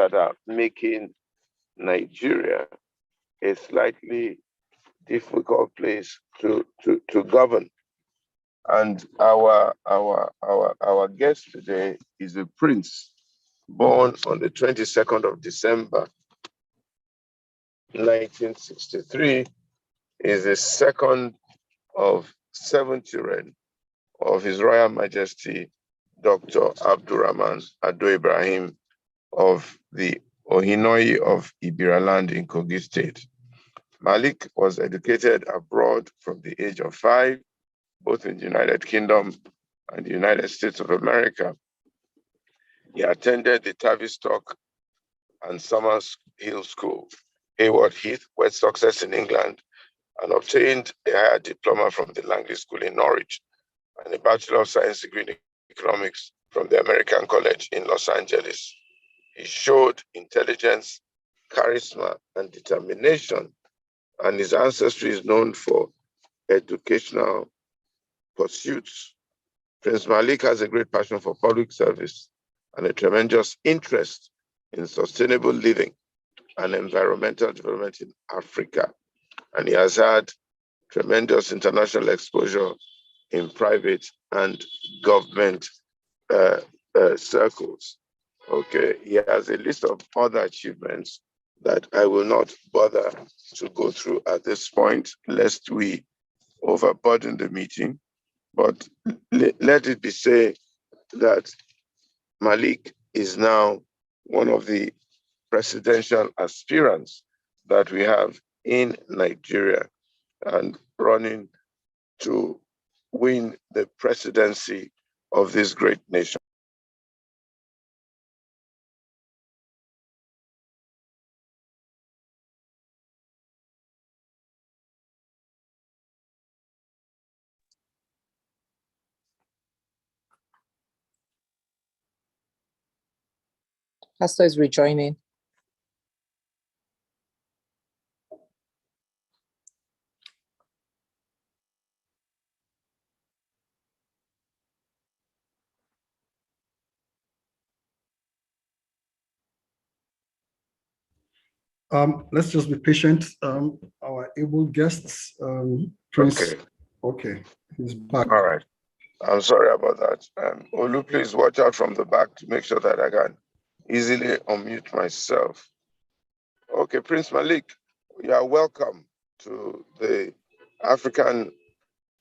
that are making Nigeria a slightly difficult place to govern. And our guest today is a prince born on the 22nd of December 1963. Is the second of 7 children of His Royal Majesty Dr. Abdurrahman Ado-Ibrahim of the Ohinoi of Ibiraland in Kogi State. Malik was educated abroad from the age of 5, both in the United Kingdom and the United States of America. He attended the Tavistock and Summers Hill School, Hayward Heath, West Sussex in England, and obtained a higher diploma from the Langley School in Norwich and a Bachelor of Science degree in economics from the American College in Los Angeles. He showed intelligence, charisma, and determination, and his ancestry is known for educational pursuits. Prince Malik has a great passion for public service and a tremendous interest in sustainable living and environmental development in Africa. And he has had tremendous international exposure in private and government circles. Okay, he has a list of other achievements that I will not bother to go through at this point, lest we overburden the meeting. But let it be said that Malik is now one of the presidential aspirants that we have in Nigeria and running to win the presidency of this great nation. Pastor is rejoining. Let's just be patient. Our able guests, Prince. Okay, he's back. All right. I'm sorry about that. Olu, please watch out from the back to make sure that I can easily unmute myself. Okay, Prince Malik, you are welcome to the African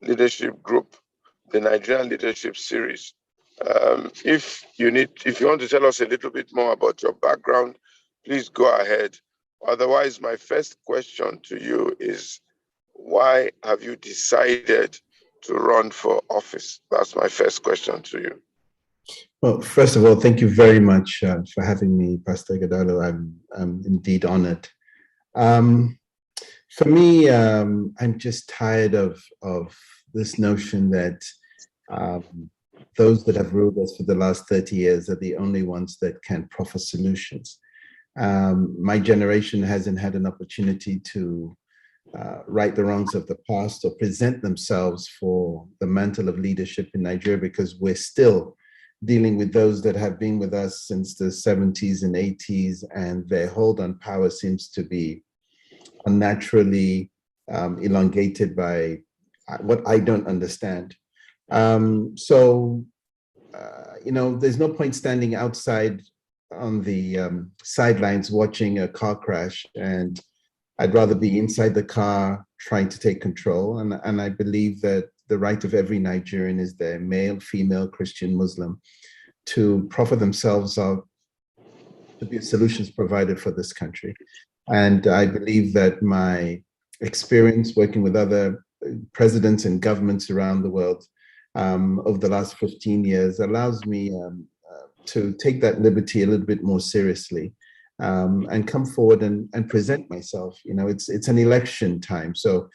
Leadership Group, the Nigerian Leadership Series. If you want to tell us a little bit more about your background, please go ahead. Otherwise, my first question to you is, why have you decided to run for office? That's my first question to you. Well, first of all, thank you very much for having me, Pastor Ighodalo. I'm indeed honored. For me, I'm just tired of this notion that those that have ruled us for the last 30 years are the only ones that can proffer solutions. My generation hasn't had an opportunity to right the wrongs of the past or present themselves for the mantle of leadership in Nigeria, because we're still dealing with those that have been with us since the 70s and 80s, and their hold on power seems to be unnaturally elongated by what I don't understand. There's no point standing outside on the sidelines watching a car crash, and I'd rather be inside the car trying to take control. And I believe that the right of every Nigerian is there, male, female, Christian, Muslim, to proffer themselves out to be solutions provided for this country. And I believe that my experience working with other presidents and governments around the world over the last 15 years allows me to take that liberty a little bit more seriously and come forward and present myself. It's an election time. So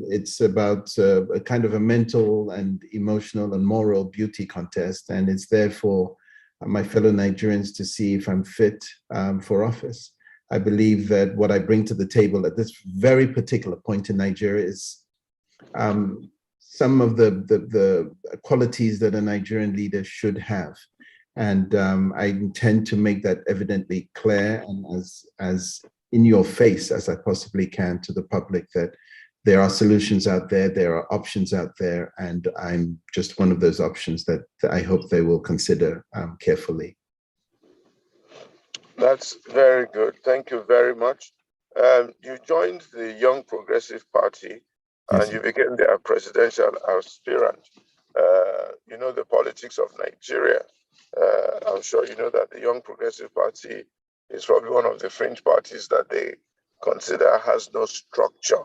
it's about a kind of a mental and emotional and moral beauty contest. And it's there for my fellow Nigerians to see if I'm fit for office. I believe that what I bring to the table at this very particular point in Nigeria is some of the qualities that a Nigerian leader should have. And I intend to make that evidently clear and as in your face as I possibly can to the public, that there are solutions out there, there are options out there, and I'm just one of those options that I hope they will consider carefully. That's very good. Thank you very much. You joined the Young Progressive Party and Yes, you became their presidential aspirant. You know the politics of Nigeria. I'm sure you know that the Young Progressive Party is probably one of the fringe parties that they consider has no structure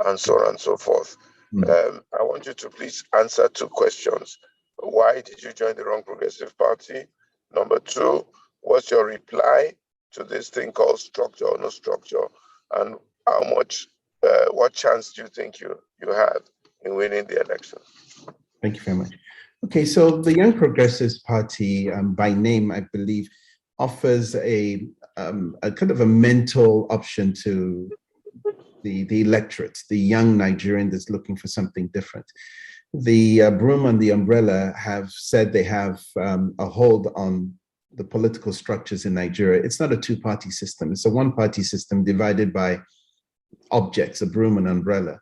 and so on and so forth. I want you to please answer two questions. Why did you join the Young Progressive Party? Number two, what's your reply to this thing called structure or no structure? And how much, what chance do you think you have in winning the election? thank you very much. Okay, so the Young Progressives Party, by name, I believe, offers a kind of a mental option to the electorate, the young Nigerian that's looking for something different. The broom and the umbrella have said they have a hold on the political structures in Nigeria. It's not a two-party system. It's a one-party system divided by objects, a broom and umbrella.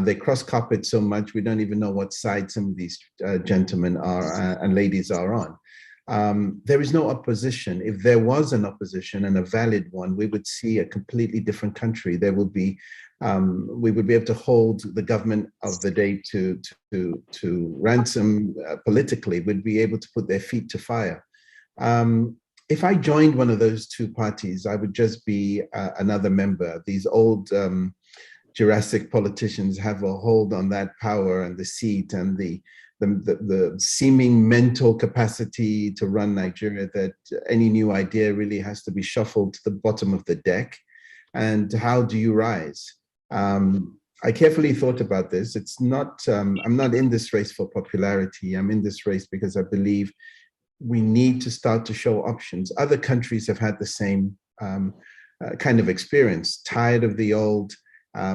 They cross carpet so much, we don't even know what side some of these gentlemen are and ladies are on. There is no opposition. If there was an opposition and a valid one, we would see a completely different country. There would be, we would be able to hold the government of the day to ransom politically. We'd be able to put their feet to fire. If I joined one of those two parties, I would just be another member. These old Jurassic politicians have a hold on that power and the seat and the seeming mental capacity to run Nigeria, that any new idea really has to be shuffled to the bottom of the deck. And how do you rise? I carefully thought about this. It's not, I'm not in this race for popularity. I'm in this race because I believe we need to start to show options. Other countries have had the same kind of experience, tired of the old.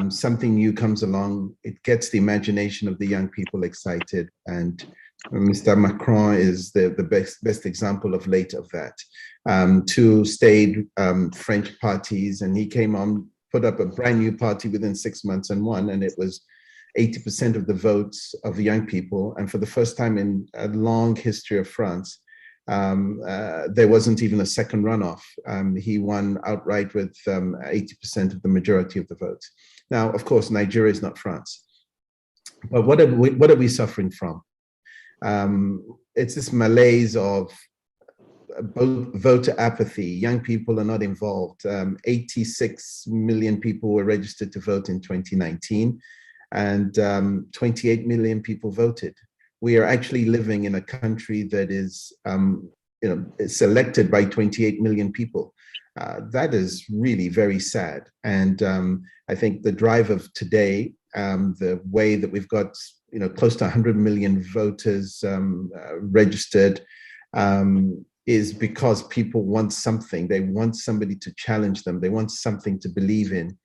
Something new comes along, it gets the imagination of the young people excited. And Mr. Macron is the best example of late of that. Two stayed French parties, and he came on, put up a brand new party within 6 months and won, and it was 80% of the votes of the young people. And for the first time in a long history of France, there wasn't even a second runoff. He won outright with 80% of the majority of the votes. Now, of course, Nigeria is not France. But what are we suffering from? It's this malaise of voter apathy. Young people are not involved. 86 million people were registered to vote in 2019, and 28 million people voted. We are actually living in a country that is, selected by 28 million people. That is really very sad. And I think the drive of today, the way that we've got, close to 100 million voters registered, is because people want something. They want somebody to challenge them. They want something to believe in.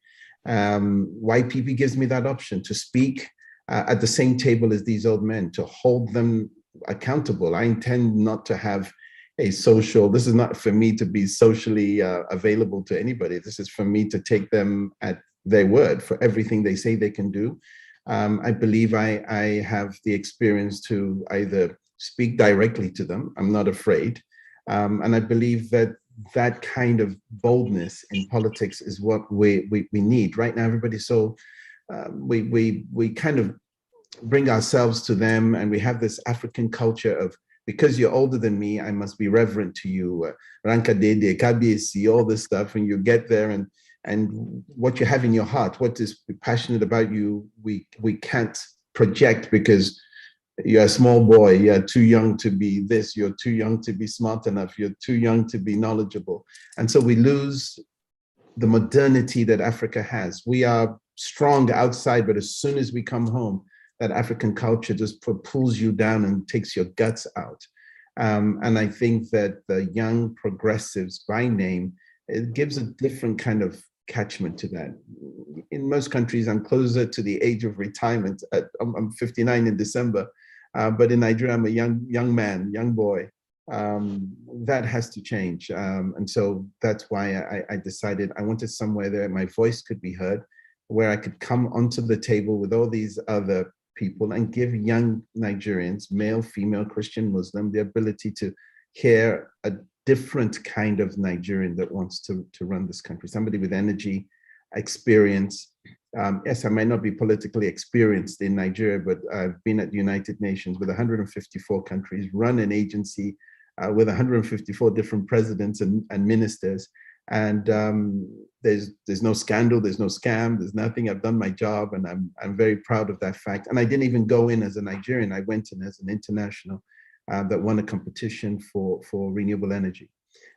YPP gives me that option to speak at the same table as these old men, to hold them accountable. I intend not to have this is not for me to be socially available to anybody. This is for me to take them at their word for everything they say they can do. I believe I have the experience to either speak directly to them. I'm not afraid. And I believe that kind of boldness in politics is what we need. Right now, everybody's so, we kind of bring ourselves to them, and we have this African culture of, because you're older than me, I must be reverent to you. Ranka Dede, Kabiesi, all this stuff, and you get there, and what you have in your heart, what is passionate about you, we can't project because you're a small boy, you're too young to be this, you're too young to be smart enough, you're too young to be knowledgeable. And so we lose the modernity that Africa has. We are strong outside, but as soon as we come home, that African culture just pulls you down and takes your guts out. And I think that the young progressives by name, it gives a different kind of catchment to that. In most countries, I'm closer to the age of retirement. I'm 59 in December, but in Nigeria, I'm a young man, young boy. That has to change. And so that's why I decided I wanted somewhere that my voice could be heard, where I could come onto the table with all these other people and give young Nigerians, male, female, Christian, Muslim, the ability to hear a different kind of Nigerian that wants to run this country, somebody with energy, experience. Yes, I might not be politically experienced in Nigeria, but I've been at the United Nations with 154 countries, run an agency with 154 different presidents and ministers. And there's no scandal, there's no scam, there's nothing. I've done my job, and I'm very proud of that fact. And I didn't even go in as a Nigerian. I went in as an international that won a competition for renewable energy.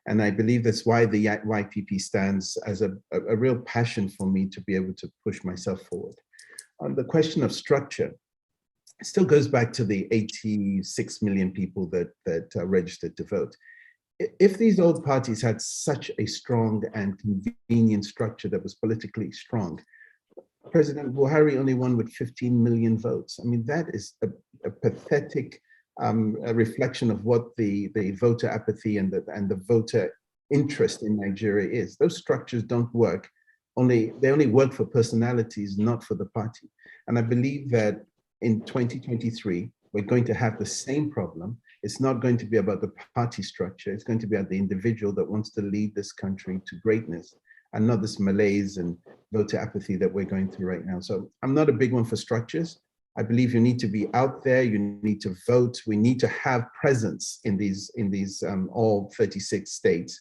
And I believe that's why the YPP stands as a real passion for me to be able to push myself forward. On the question of structure, it still goes back to the 86 million people that registered to vote. If these old parties had such a strong and convenient structure that was politically strong, President Buhari only won with 15 million votes. I mean, that is a pathetic a reflection of what the voter apathy and the voter interest in Nigeria is. Those structures don't work. They only work for personalities, not for the party. And I believe that in 2023, we're going to have the same problem. It's not going to be about the party structure. It's going to be about the individual that wants to lead this country to greatness, and not this malaise and voter apathy that we're going through right now. So I'm not a big one for structures. I believe you need to be out there. You need to vote. We need to have presence in these all 36 states.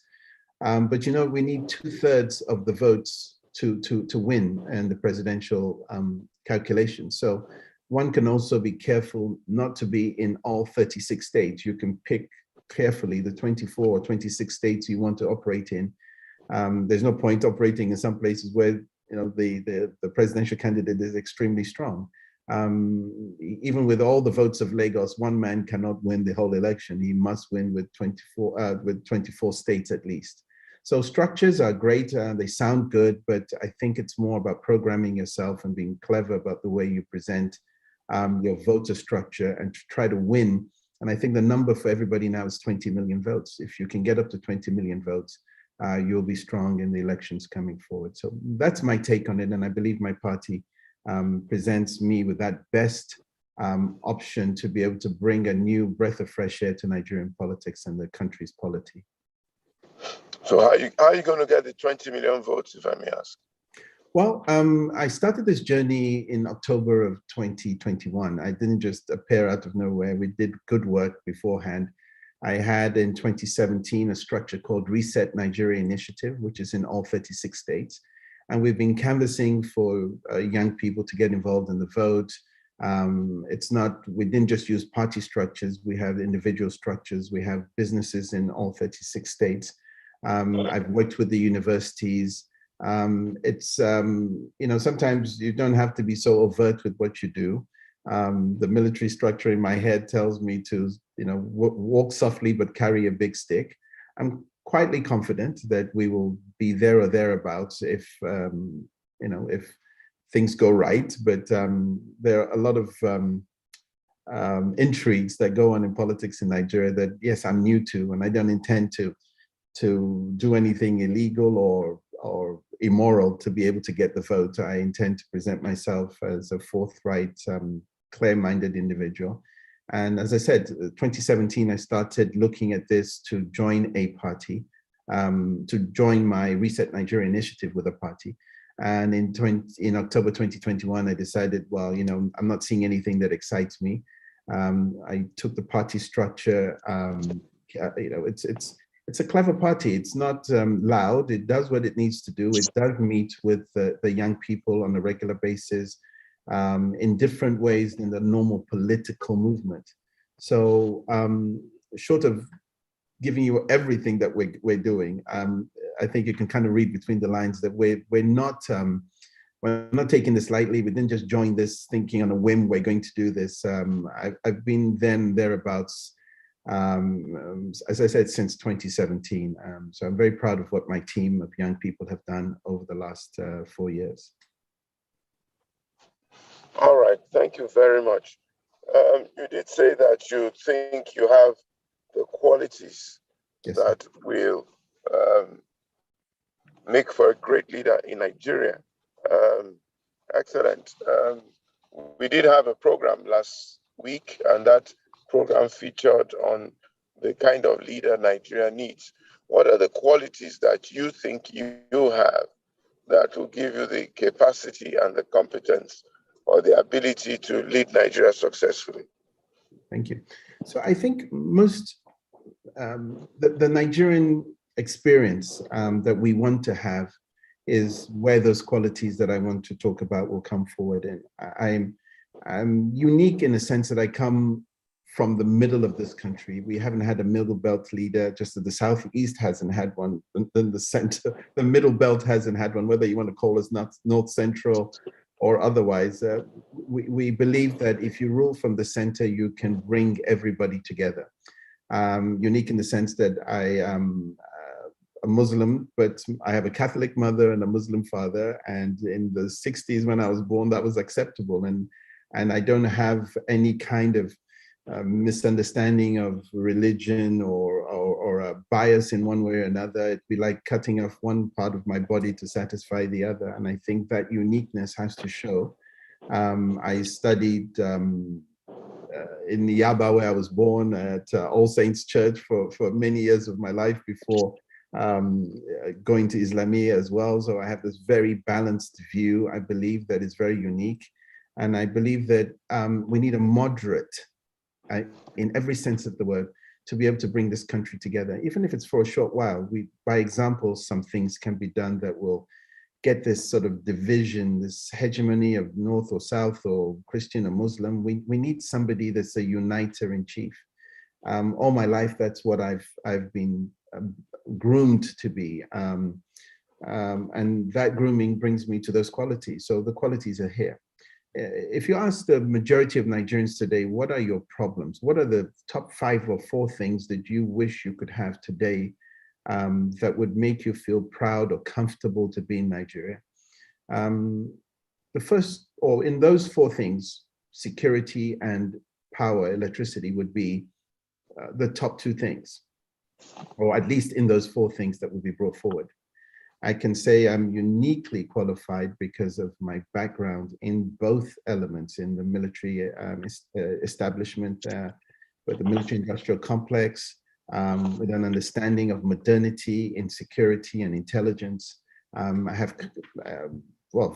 But we need 2/3 of the votes to win in the presidential calculation. So one can also be careful not to be in all 36 states. You can pick carefully the 24 or 26 states you want to operate in. There's no point operating in some places where the presidential candidate is extremely strong. Even with all the votes of Lagos, one man cannot win the whole election. He must win with 24 states at least. So structures are great, they sound good, but I think it's more about programming yourself and being clever about the way you present your voter structure and to try to win. And I think the number for everybody now is 20 million votes. If you can get up to 20 million votes, you'll be strong in the elections coming forward. So that's my take on it. And I believe my party presents me with that best option to be able to bring a new breath of fresh air to Nigerian politics and the country's polity. So how are you going to get the 20 million votes, if I may ask? Well, I started this journey in October of 2021. I didn't just appear out of nowhere. We did good work beforehand. I had in 2017 a structure called Reset Nigeria Initiative, which is in all 36 states. And we've been canvassing for young people to get involved in the vote. We didn't just use party structures, we have individual structures, we have businesses in all 36 states. I've worked with the universities. Sometimes you don't have to be so overt with what you do. The military structure in my head tells me to, walk softly but carry a big stick. I'm quietly confident that we will be there or thereabouts if things go right. But there are a lot of intrigues that go on in politics in Nigeria that, yes, I'm new to, and I don't intend to do anything illegal or immoral to be able to get the vote. I intend to present myself as a forthright, clear-minded individual. And as I said, 2017, I started looking at this to join a party, to join my Reset Nigeria initiative with a party. And in October 2021, I decided, well, I'm not seeing anything that excites me. I took the party structure. It's a clever party. It's not loud. It does what it needs to do. It does meet with the young people on a regular basis in different ways than the normal political movement. So short of giving you everything that we're doing, I think you can kind of read between the lines that we're not taking this lightly. We didn't just join this thinking on a whim we're going to do this. I've been thereabouts, as I said, since 2017. So I'm very proud of what my team of young people have done over the last 4 years. All right, thank you very much. You did say that you think you have the qualities that will make for a great leader in Nigeria. Excellent. We did have a program last week, and that program featured on the kind of leader Nigeria needs. What are the qualities that you think you have that will give you the capacity and the competence or the ability to lead Nigeria successfully? Thank you. So I think most, the Nigerian experience that we want to have is where those qualities that I want to talk about will come forward. And I'm unique in the sense that I come from the middle of this country. We haven't had a middle belt leader, just that the Southeast hasn't had one, then the center, the middle belt hasn't had one, whether you want to call us North Central or otherwise. We believe that if you rule from the center, you can bring everybody together. Unique in the sense that I am a Muslim, but I have a Catholic mother and a Muslim father. And in the 60s, when I was born, that was acceptable. And I don't have any kind of misunderstanding of religion or a bias in one way or another. It'd be like cutting off one part of my body to satisfy the other. And I think that uniqueness has to show. I studied in Yaba, where I was born, at All Saints Church for many years of my life before going to Islamia as well. So I have this very balanced view, I believe, that is very unique. And I believe that we need a moderate, in every sense of the word, to be able to bring this country together. Even if it's for a short while, by example, some things can be done that will get this sort of division, this hegemony of North or South or Christian or Muslim. We need somebody that's a uniter in chief. All my life, that's what I've been groomed to be. And that grooming brings me to those qualities. So the qualities are here. If you ask the majority of Nigerians today, what are your problems? What are the top 5 or 4 things that you wish you could have today that would make you feel proud or comfortable to be in Nigeria? The first, or in those 4 things, security and power, electricity, would be the top 2 things, or at least in those 4 things that would be brought forward. I can say I'm uniquely qualified because of my background in both elements, in the military establishment, with the military industrial complex, with an understanding of modernity in security and intelligence. I have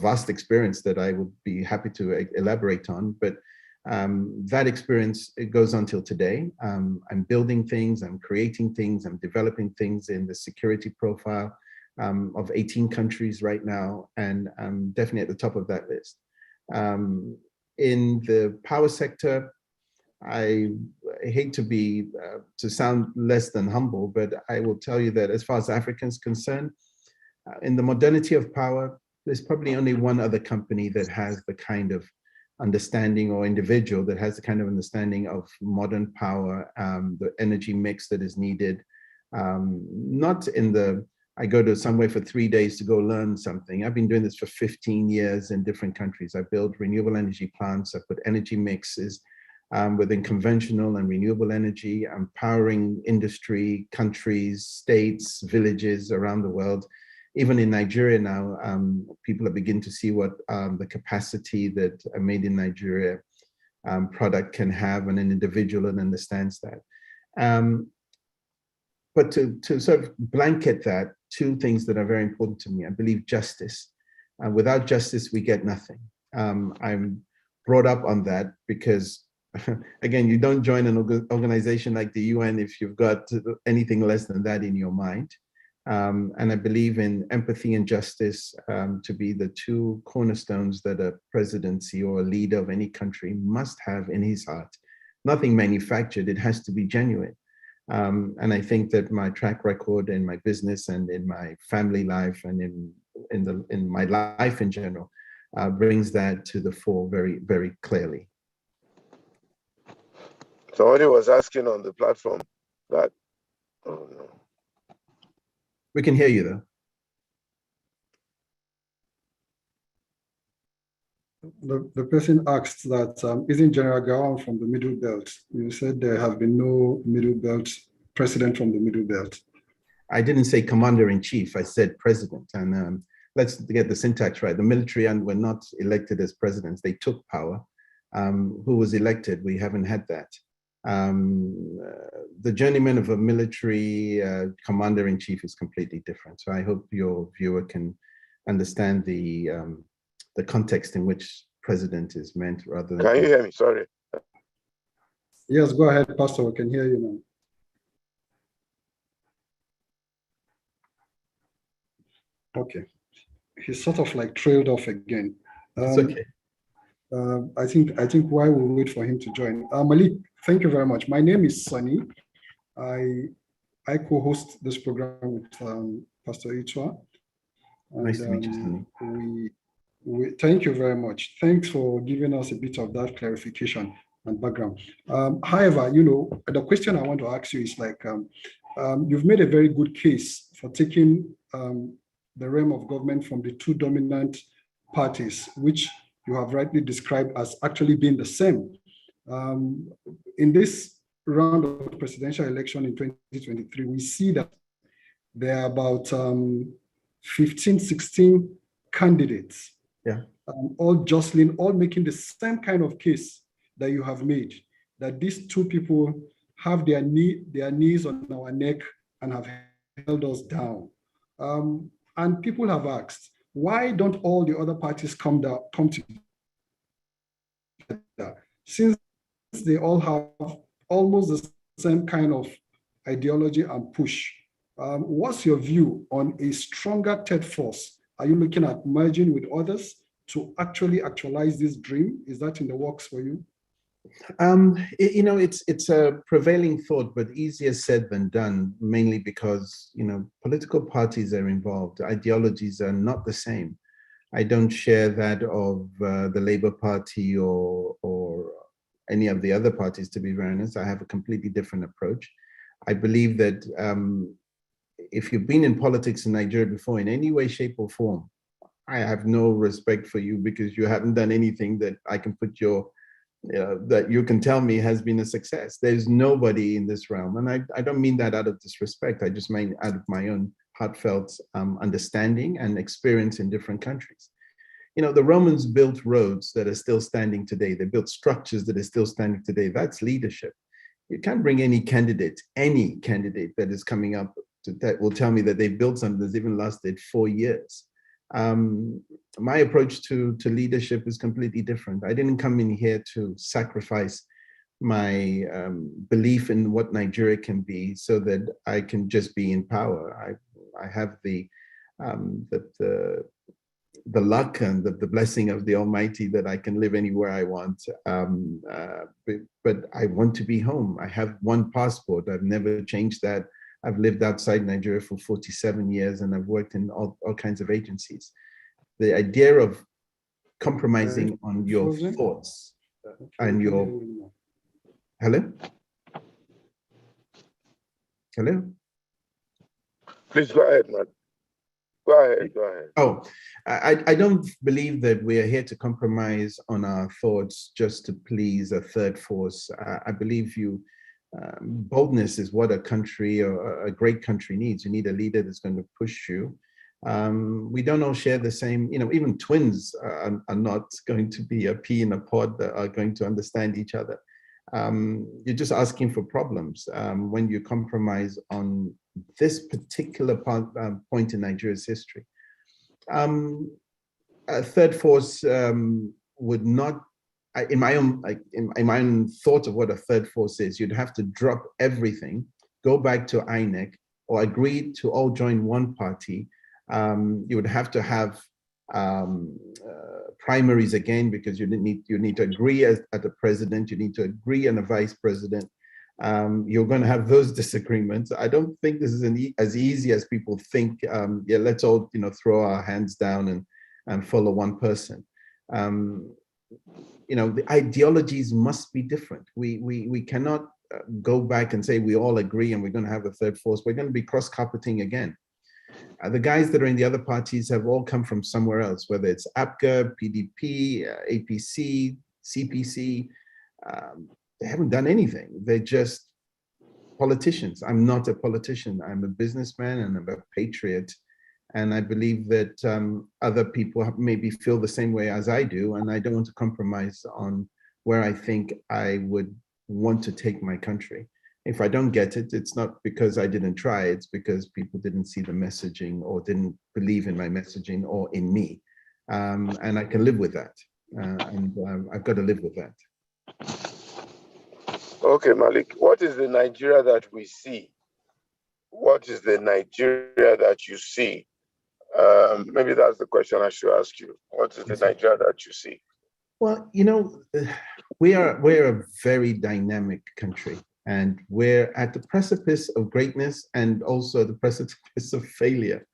vast experience that I would be happy to elaborate on, but that experience, it goes on till today. I'm building things, I'm creating things, I'm developing things in the security profile of 18 countries right now, and I'm definitely at the top of that list. In the power sector, I hate to sound less than humble, but I will tell you that as far as Africa is concerned, in the modernity of power, there's probably only one other company that has the kind of understanding, or individual that has the kind of understanding of modern power, the energy mix that is needed. Not in the, I go to somewhere for 3 days to go learn something. I've been doing this for 15 years in different countries. I built renewable energy plants. I put energy mixes within conventional and renewable energy. I'm powering industry, countries, states, villages around the world. Even in Nigeria now, people are beginning to see what the capacity that a made in Nigeria product can have, and an individual that understands that. But to sort of blanket that, 2 things that are very important to me. I believe justice. Without justice, we get nothing. I'm brought up on that because, again, you don't join an organization like the UN if you've got anything less than that in your mind. And I believe in empathy and justice to be the 2 cornerstones that a presidency or a leader of any country must have in his heart. Nothing manufactured, it has to be genuine. And I think that my track record in my business and in my family life and in my life in general brings that to the fore very, very clearly. Somebody was asking on the platform that, oh no. We can hear you though. The person asked that, isn't General Gowon from the Middle Belt? You said there have been no Middle Belt president from the Middle Belt. I didn't say commander-in-chief, I said president. And let's get the syntax right. The military were not elected as presidents, they took power. Who was elected? We haven't had that. The journeyman of a military commander-in-chief is completely different. So I hope your viewer can understand the context in which president is meant rather than— Can you hear me? Sorry. Yes, go ahead, Pastor. We can hear you now. Okay. He sort of like trailed off again. It's okay. I think while we wait for him to join, Malik, thank you very much. My name is Sunny. I co-host this program with Pastor Ituah. Nice to meet you, Sunny. We thank you very much. Thanks for giving us a bit of that clarification and background. However, the question I want to ask you is like, you've made a very good case for taking the realm of government from the two dominant parties, which you have rightly described as actually being the same. In this round of presidential election in 2023, we see that there are about 15, 16 candidates, all jostling, all making the same kind of case that you have made, that these two people have their knees on our neck and have held us down. And people have asked, why don't all the other parties come together? Since they all have almost the same kind of ideology and push. What's your view on a stronger third force? Are you looking at merging with others to actualize this dream? Is that in the works for you? It's a prevailing thought, but easier said than done, mainly because, political parties are involved. Ideologies are not the same. I don't share that of the Labour Party or any of the other parties, to be very honest. I have a completely different approach. I believe that if you've been in politics in Nigeria before in any way, shape or form, I have no respect for you because you haven't done anything that I can put that you can tell me has been a success. There's nobody in this realm. And I don't mean that out of disrespect. I just mean out of my own heartfelt understanding and experience in different countries. The Romans built roads that are still standing today. They built structures that are still standing today. That's leadership. You can't bring any candidate that is coming up that will tell me that they built something that's even lasted 4 years. My approach to leadership is completely different. I didn't come in here to sacrifice my belief in what Nigeria can be so that I can just be in power. I have the luck and the blessing of the Almighty that I can live anywhere I want. But I want to be home. I have one passport. I've never changed that. I've lived outside Nigeria for 47 years and I've worked in all kinds of agencies. The idea of compromising on your thoughts and your... Hello? Hello? Please go ahead, man. Go ahead. Oh, I don't believe that we are here to compromise on our thoughts just to please a third force. I believe boldness is what a country or a great country needs. You need a leader that's going to push you. We don't all share the same, even twins are not going to be a pea in a pod that are going to understand each other. You're just asking for problems when you compromise on this particular point in Nigeria's history. A third force would not, in my own thought of what a third force is, you'd have to drop everything, go back to INEC, or agree to all join one party. You would have to have primaries again because you need to agree at the president, you need to agree on a vice president. You're going to have those disagreements. I don't think this is as easy as people think. Let's all throw our hands down and follow one person. The ideologies must be different. We cannot go back and say we all agree and we're going to have a third force. We're going to be cross-carpeting again. The guys that are in the other parties have all come from somewhere else, whether it's APGA, PDP, APC, CPC. They haven't done anything. They're just politicians. I'm not a politician. I'm a businessman and I'm a patriot. And I believe that other people maybe feel the same way as I do. And I don't want to compromise on where I think I would want to take my country. If I don't get it, it's not because I didn't try, it's because people didn't see the messaging or didn't believe in my messaging or in me. And I can live with that. I've got to live with that. Okay, Malik, what is the Nigeria that we see? What is the Nigeria that you see? Maybe that's the question I should ask you. What is the Nigeria that you see? Well, you know, we're a very dynamic country, and we're at the precipice of greatness and also the precipice of failure.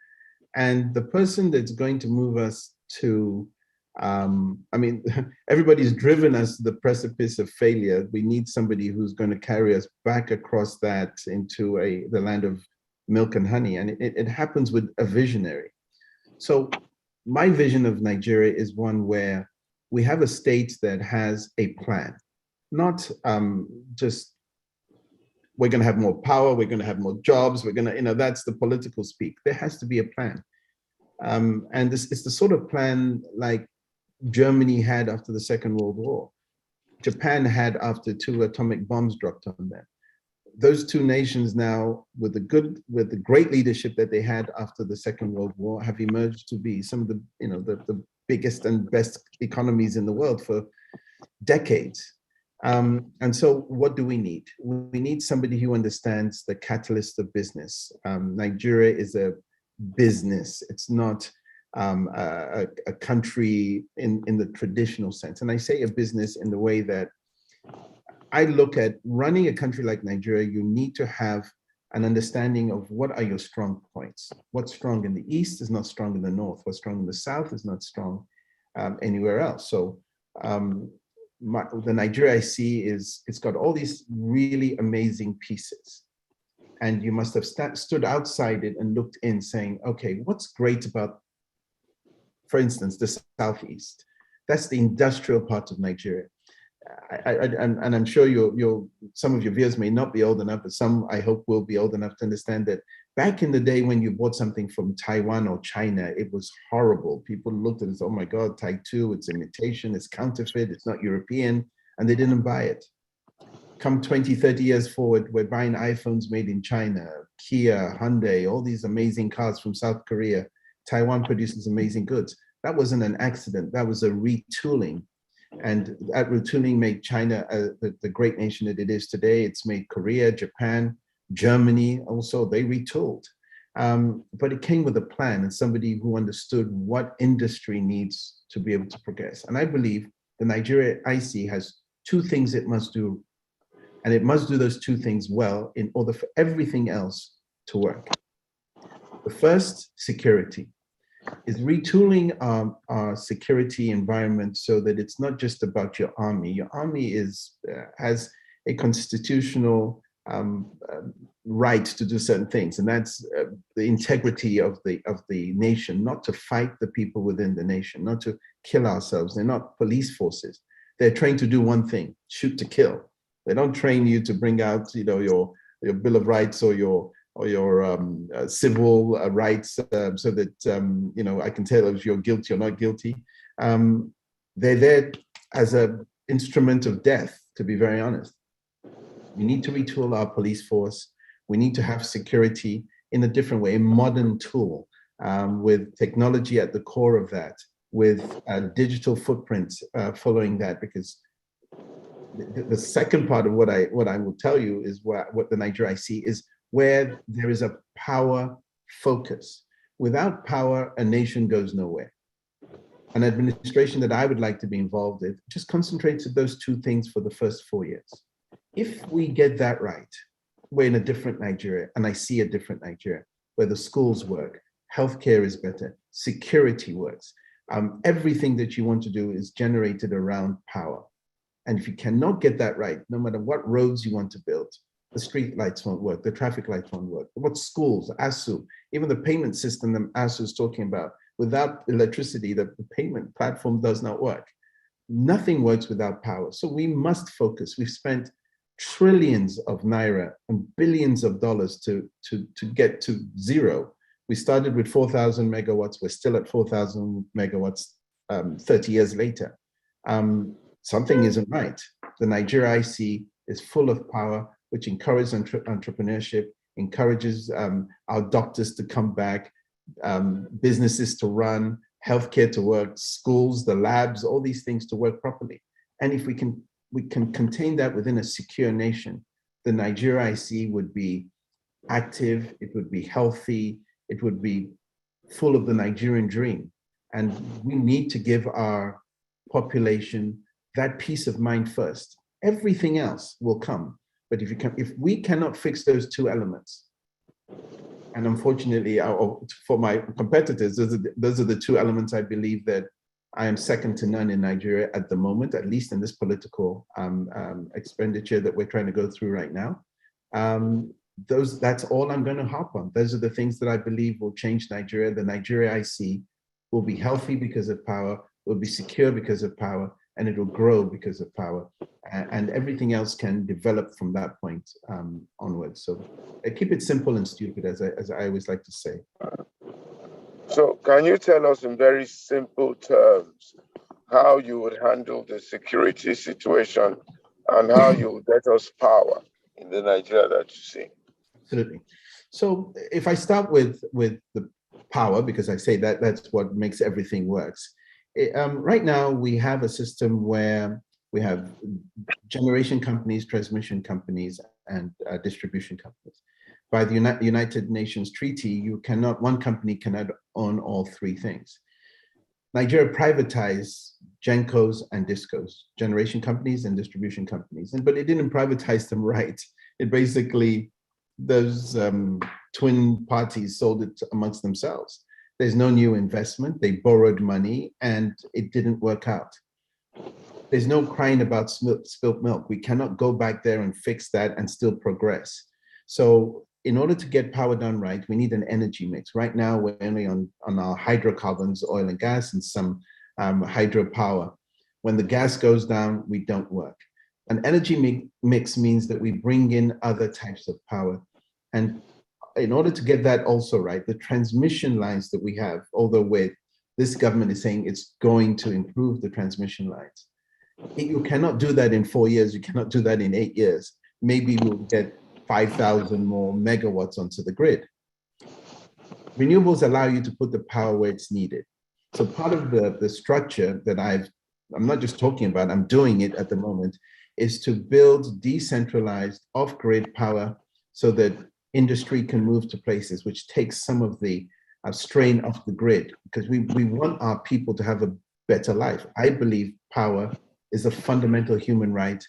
And the person that's going to move us to, I mean, everybody's driven us to the precipice of failure. We need somebody who's going to carry us back across that into the land of milk and honey. And it happens with a visionary. So my vision of Nigeria is one where we have a state that has a plan, not just we're going to have more power, we're going to have more jobs, we're going to, you know, that's the political speak. There has to be a plan. And this is the sort of plan like Germany had after the Second World War. Japan had after 2 atomic bombs dropped on them. Those two nations now, with the great leadership that they had after the Second World War, have emerged to be some of the, you know, the biggest and best economies in the world for decades. And so what do we need? We need somebody who understands the catalyst of business. Nigeria is a business. It's not a country in the traditional sense. And I say a business in the way that I look at running a country like Nigeria. You need to have an understanding of what are your strong points. What's strong in the East is not strong in the North. What's strong in the South is not strong anywhere else. So the Nigeria I see it's got all these really amazing pieces. And you must have stood outside it and looked in saying, okay, what's great about, for instance, the Southeast? That's the industrial part of Nigeria. And I'm sure some of your viewers may not be old enough, but some I hope will be old enough to understand that back in the day when you bought something from Taiwan or China, it was horrible. People looked at it as, oh my God, Tai 2, it's imitation, it's counterfeit, it's not European, and they didn't buy it. Come 20, 30 years forward, we're buying iPhones made in China, Kia, Hyundai, all these amazing cars from South Korea. Taiwan produces amazing goods. That wasn't an accident, that was a retooling. And that retooling made China the great nation that it is today. It's made Korea, Japan, Germany also, they retooled. But it came with a plan and somebody who understood what industry needs to be able to progress. And I believe the Nigeria I see has 2 things it must do. And it must do those 2 things well in order for everything else to work. The first, security, is retooling our security environment so that it's not just about your army. Your army has a constitutional right to do certain things, and that's the integrity of the nation, not to fight the people within the nation, not to kill ourselves. They're not police forces. They're trained to do one thing: shoot to kill. They don't train you to bring out, you know, your Bill of Rights or your civil rights so that, you know, I can tell if you're guilty or not guilty. They're there as an instrument of death, to be very honest. We need to retool our police force. We need to have security in a different way, a modern tool with technology at the core of that, with digital footprints following that, because the second part of what I will tell you is what the Nigeria I see is where there is a power focus. Without power, a nation goes nowhere. An administration that I would like to be involved in just concentrates on those 2 things for the first 4 years. If we get that right, we're in a different Nigeria, and I see a different Nigeria, where the schools work, healthcare is better, security works. Everything that you want to do is generated around power. And if you cannot get that right, no matter what roads you want to build, the street lights won't work, the traffic lights won't work. What schools, ASU, even the payment system that ASU is talking about, without electricity, the payment platform does not work. Nothing works without power. So we must focus. We've spent trillions of naira and billions of dollars to get to zero. We started with 4,000 megawatts. We're still at 4,000 megawatts 30 years later. Something isn't right. The Nigeria IC is full of power, which encourages entrepreneurship, encourages our doctors to come back, businesses to run, healthcare to work, schools, the labs, all these things to work properly. And if we can contain that within a secure nation, the Nigeria IC would be active, it would be healthy, it would be full of the Nigerian dream. And we need to give our population that peace of mind first. Everything else will come. But if we cannot fix those two elements, and unfortunately, for my competitors, those are the two elements I believe that I am second to none in Nigeria at the moment, at least in this political expenditure that we're trying to go through right now. That's all I'm going to harp on. Those are the things that I believe will change Nigeria. The Nigeria IC will be healthy because of power, will be secure because of power, and it will grow because of power. And everything else can develop from that point onwards. So keep it simple and stupid, as I always like to say. So can you tell us in very simple terms how you would handle the security situation and how you would get us power in the Nigeria that you see? Absolutely. So if I start with the power, because I say that's what makes everything works. Right now, we have a system where we have generation companies, transmission companies, and distribution companies. By the United Nations Treaty, one company cannot own all three things. Nigeria privatized GenCos and DisCos, generation companies and distribution companies, but it didn't privatize them right. It basically, those twin parties sold it amongst themselves. There's no new investment. They borrowed money and it didn't work out. There's no crying about spilt milk. We cannot go back there and fix that and still progress. So in order to get power done right, we need an energy mix. Right now, we're only on our hydrocarbons, oil and gas, and some hydropower. When the gas goes down, we don't work. An energy mix means that we bring in other types of power. And in order to get that also right, the transmission lines that we have, although this government is saying it's going to improve the transmission lines, you cannot do that in 4 years. You cannot do that in 8 years. Maybe we'll get 5,000 more megawatts onto the grid. Renewables allow you to put the power where it's needed. So part of the structure that I'm not just talking about, I'm doing it at the moment, is to build decentralized off-grid power so that industry can move to places which takes some of the strain off the grid, because we want our people to have a better life. I believe power is a fundamental human right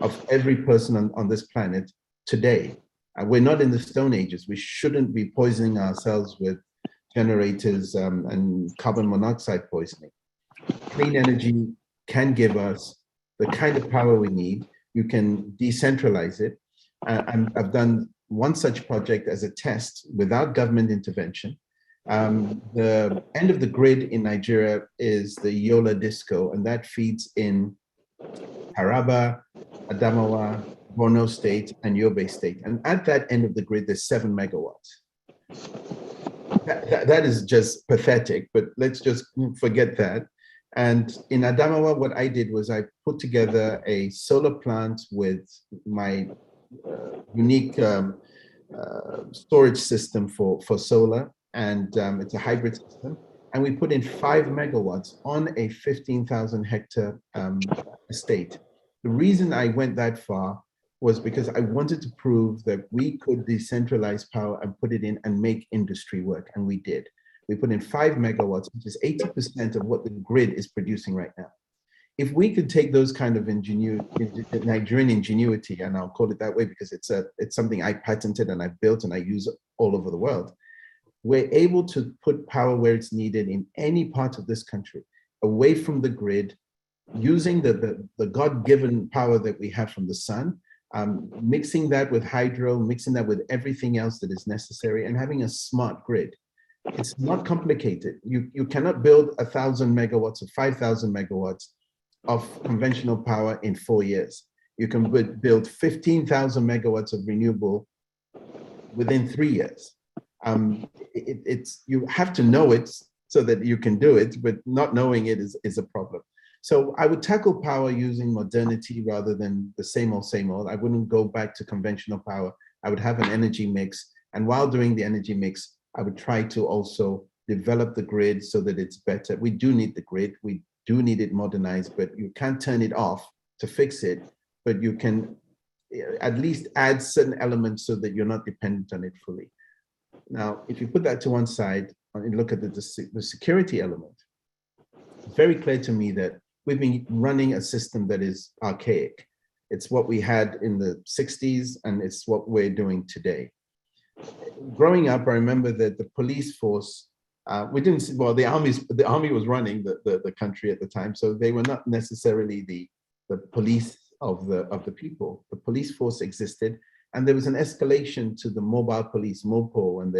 of every person on this planet today. We're not in the Stone Ages. We shouldn't be poisoning ourselves with generators and carbon monoxide poisoning. Clean energy can give us the kind of power we need. You can decentralize it. I've done one such project as a test without government intervention. The end of the grid in Nigeria is the Yola Disco, and that feeds in Taraba, Adamawa, Borno State, and Yobe State. And at that end of the grid, there's 7 megawatts. That is just pathetic, but let's just forget that. And in Adamawa, what I did was I put together a solar plant with my unique storage system for solar, and it's a hybrid system. And we put in 5 megawatts on a 15,000 hectare estate. The reason I went that far was because I wanted to prove that we could decentralize power and put it in and make industry work, and we did. We put in 5 megawatts, which is 80% of what the grid is producing right now. If we could take those kind of Nigerian ingenuity, and I'll call it that way because it's something I patented and I built and I use all over the world, we're able to put power where it's needed in any part of this country, away from the grid, using the God-given power that we have from the sun, mixing that with hydro, mixing that with everything else that is necessary, and having a smart grid. It's not complicated. You cannot build 1,000 megawatts or 5,000 megawatts of conventional power in 4 years. You can build 15,000 megawatts of renewable within 3 years. You have to know it so that you can do it, but not knowing it is a problem. So I would tackle power using modernity rather than the same old, same old. I wouldn't go back to conventional power. I would have an energy mix. And while doing the energy mix, I would try to also develop the grid so that it's better. We do need the grid. We do need it modernized, but you can't turn it off to fix it, but you can at least add certain elements so that you're not dependent on it fully. Now, if you put that to one side and look at the security element, it's very clear to me that we've been running a system that is archaic. It's what we had in the 60s, and it's what we're doing today. Growing up, I remember that the police force, the army was running the country at the time, so they were not necessarily the police of the people. The police force existed, and there was an escalation to the mobile police, MOPO, and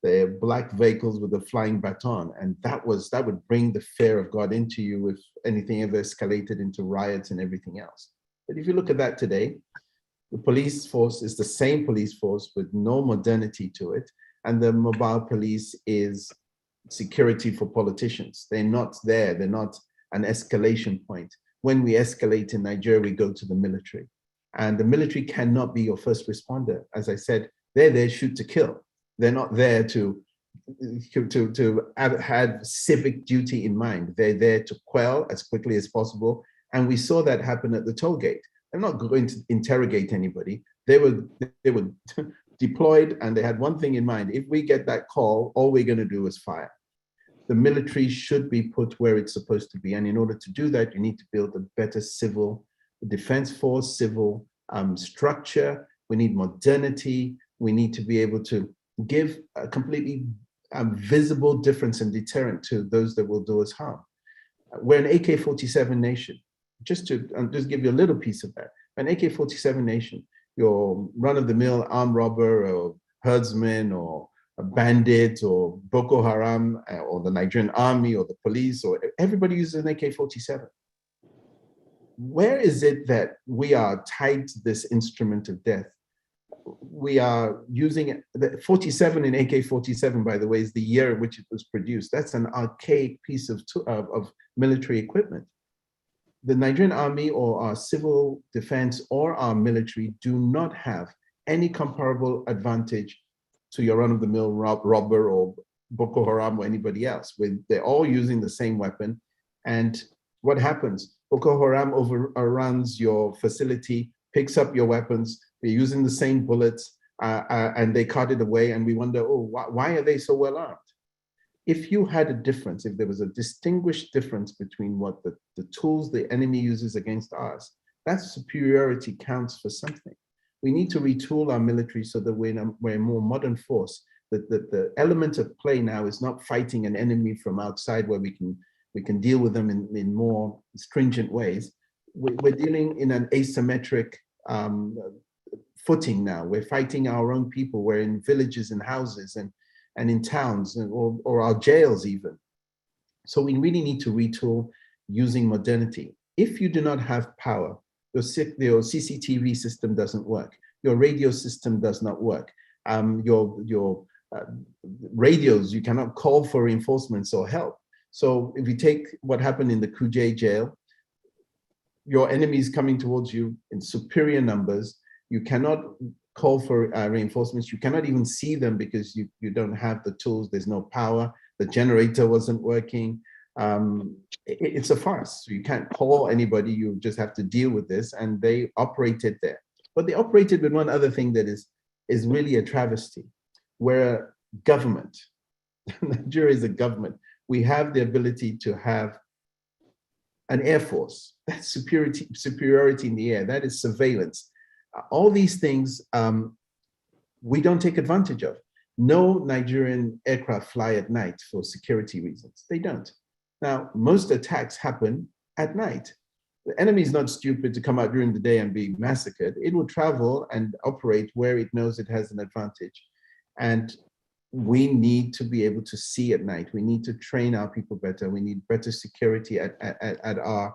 their black vehicles with a flying baton, and that would bring the fear of God into you if anything ever escalated into riots and everything else. But if you look at that today, the police force is the same police force with no modernity to it, and the mobile police is security for politicians. They're not there. They're not an escalation point. When we escalate in Nigeria, we go to the military, and the military cannot be your first responder. As I said, they're there shoot to kill. They're not there to have civic duty in mind. They're there to quell as quickly as possible. And we saw that happen at the toll gate. They're not going to interrogate anybody. They were deployed, and they had one thing in mind. If we get that call, all we're going to do is fire. The military should be put where it's supposed to be. And in order to do that, you need to build a better civil defense force, civil structure. We need modernity. We need to be able to give a completely visible difference and deterrent to those that will do us harm. We're an AK-47 nation. Just to give you a little piece of that, an AK-47 nation, your run-of-the-mill armed robber or herdsman or a bandit or Boko Haram or the Nigerian army or the police, or everybody uses an AK-47. Where is it that we are tied to this instrument of death? We are using the 47 in AK-47, by the way, is the year in which it was produced. That's an archaic piece of military equipment. The Nigerian army or our civil defense or our military do not have any comparable advantage to your run-of-the-mill robber or Boko Haram or anybody else. They're all using the same weapon. And what happens? Boko Haram overruns your facility, picks up your weapons, they're using the same bullets, and they cart it away, and we wonder, oh, why are they so well armed? If you had a difference, if there was a distinguished difference between what the tools the enemy uses against ours, that superiority counts for something. We need to retool our military so that we're a more modern force. That the element of play now is not fighting an enemy from outside where we can deal with them in more stringent ways. We're dealing in an asymmetric footing now. We're fighting our own people. We're in villages and houses and in towns or our jails even. So we really need to retool using modernity. If you do not have power, your CCTV system doesn't work. Your radio system does not work. Your radios, you cannot call for reinforcements or help. So if you take what happened in the Kuje jail, your enemy is coming towards you in superior numbers. You cannot call for reinforcements. You cannot even see them because you don't have the tools. There's no power. The generator wasn't working. It's a farce. So you can't call anybody. You just have to deal with this. And they operated there. But they operated with one other thing that is really a travesty. We're a government. Nigeria is a government. We have the ability to have an air force. That's superiority in the air. That is surveillance. All these things we don't take advantage of. No Nigerian aircraft fly at night for security reasons. They don't. Now, most attacks happen at night. The enemy is not stupid to come out during the day and be massacred. It will travel and operate where it knows it has an advantage. And we need to be able to see at night. We need to train our people better. We need better security at our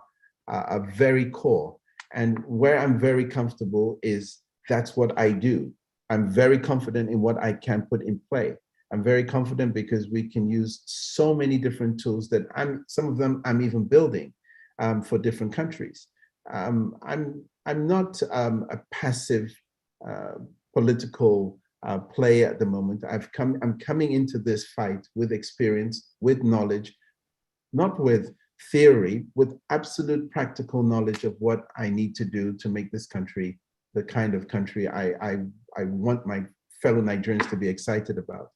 very core. And where I'm very comfortable is that's what I do. I'm very confident in what I can put in play. I'm very confident because we can use so many different tools that some of them I'm even building for different countries. I'm not a passive political player at the moment. I'm coming into this fight with experience, with knowledge, not with theory, with absolute practical knowledge of what I need to do to make this country the kind of country I want my fellow Nigerians to be excited about.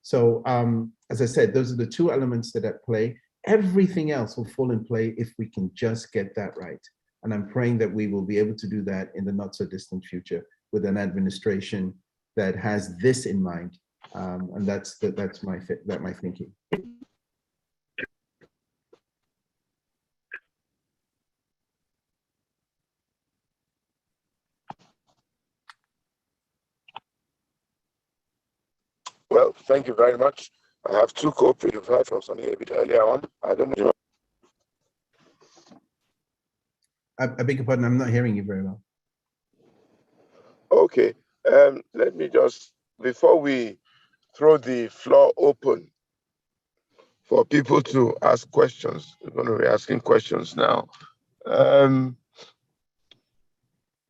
So as I said, those are the two elements that at play. Everything else will fall in play if we can just get that right. And I'm praying that we will be able to do that in the not so distant future with an administration that has this in mind. And that's my thinking. Well, thank you very much. I have two co-operative heard from Sonny a bit earlier on. I don't know. I beg your pardon, I'm not hearing you very well. Okay, let me just, before we throw the floor open for people to ask questions, we're going to be asking questions now. In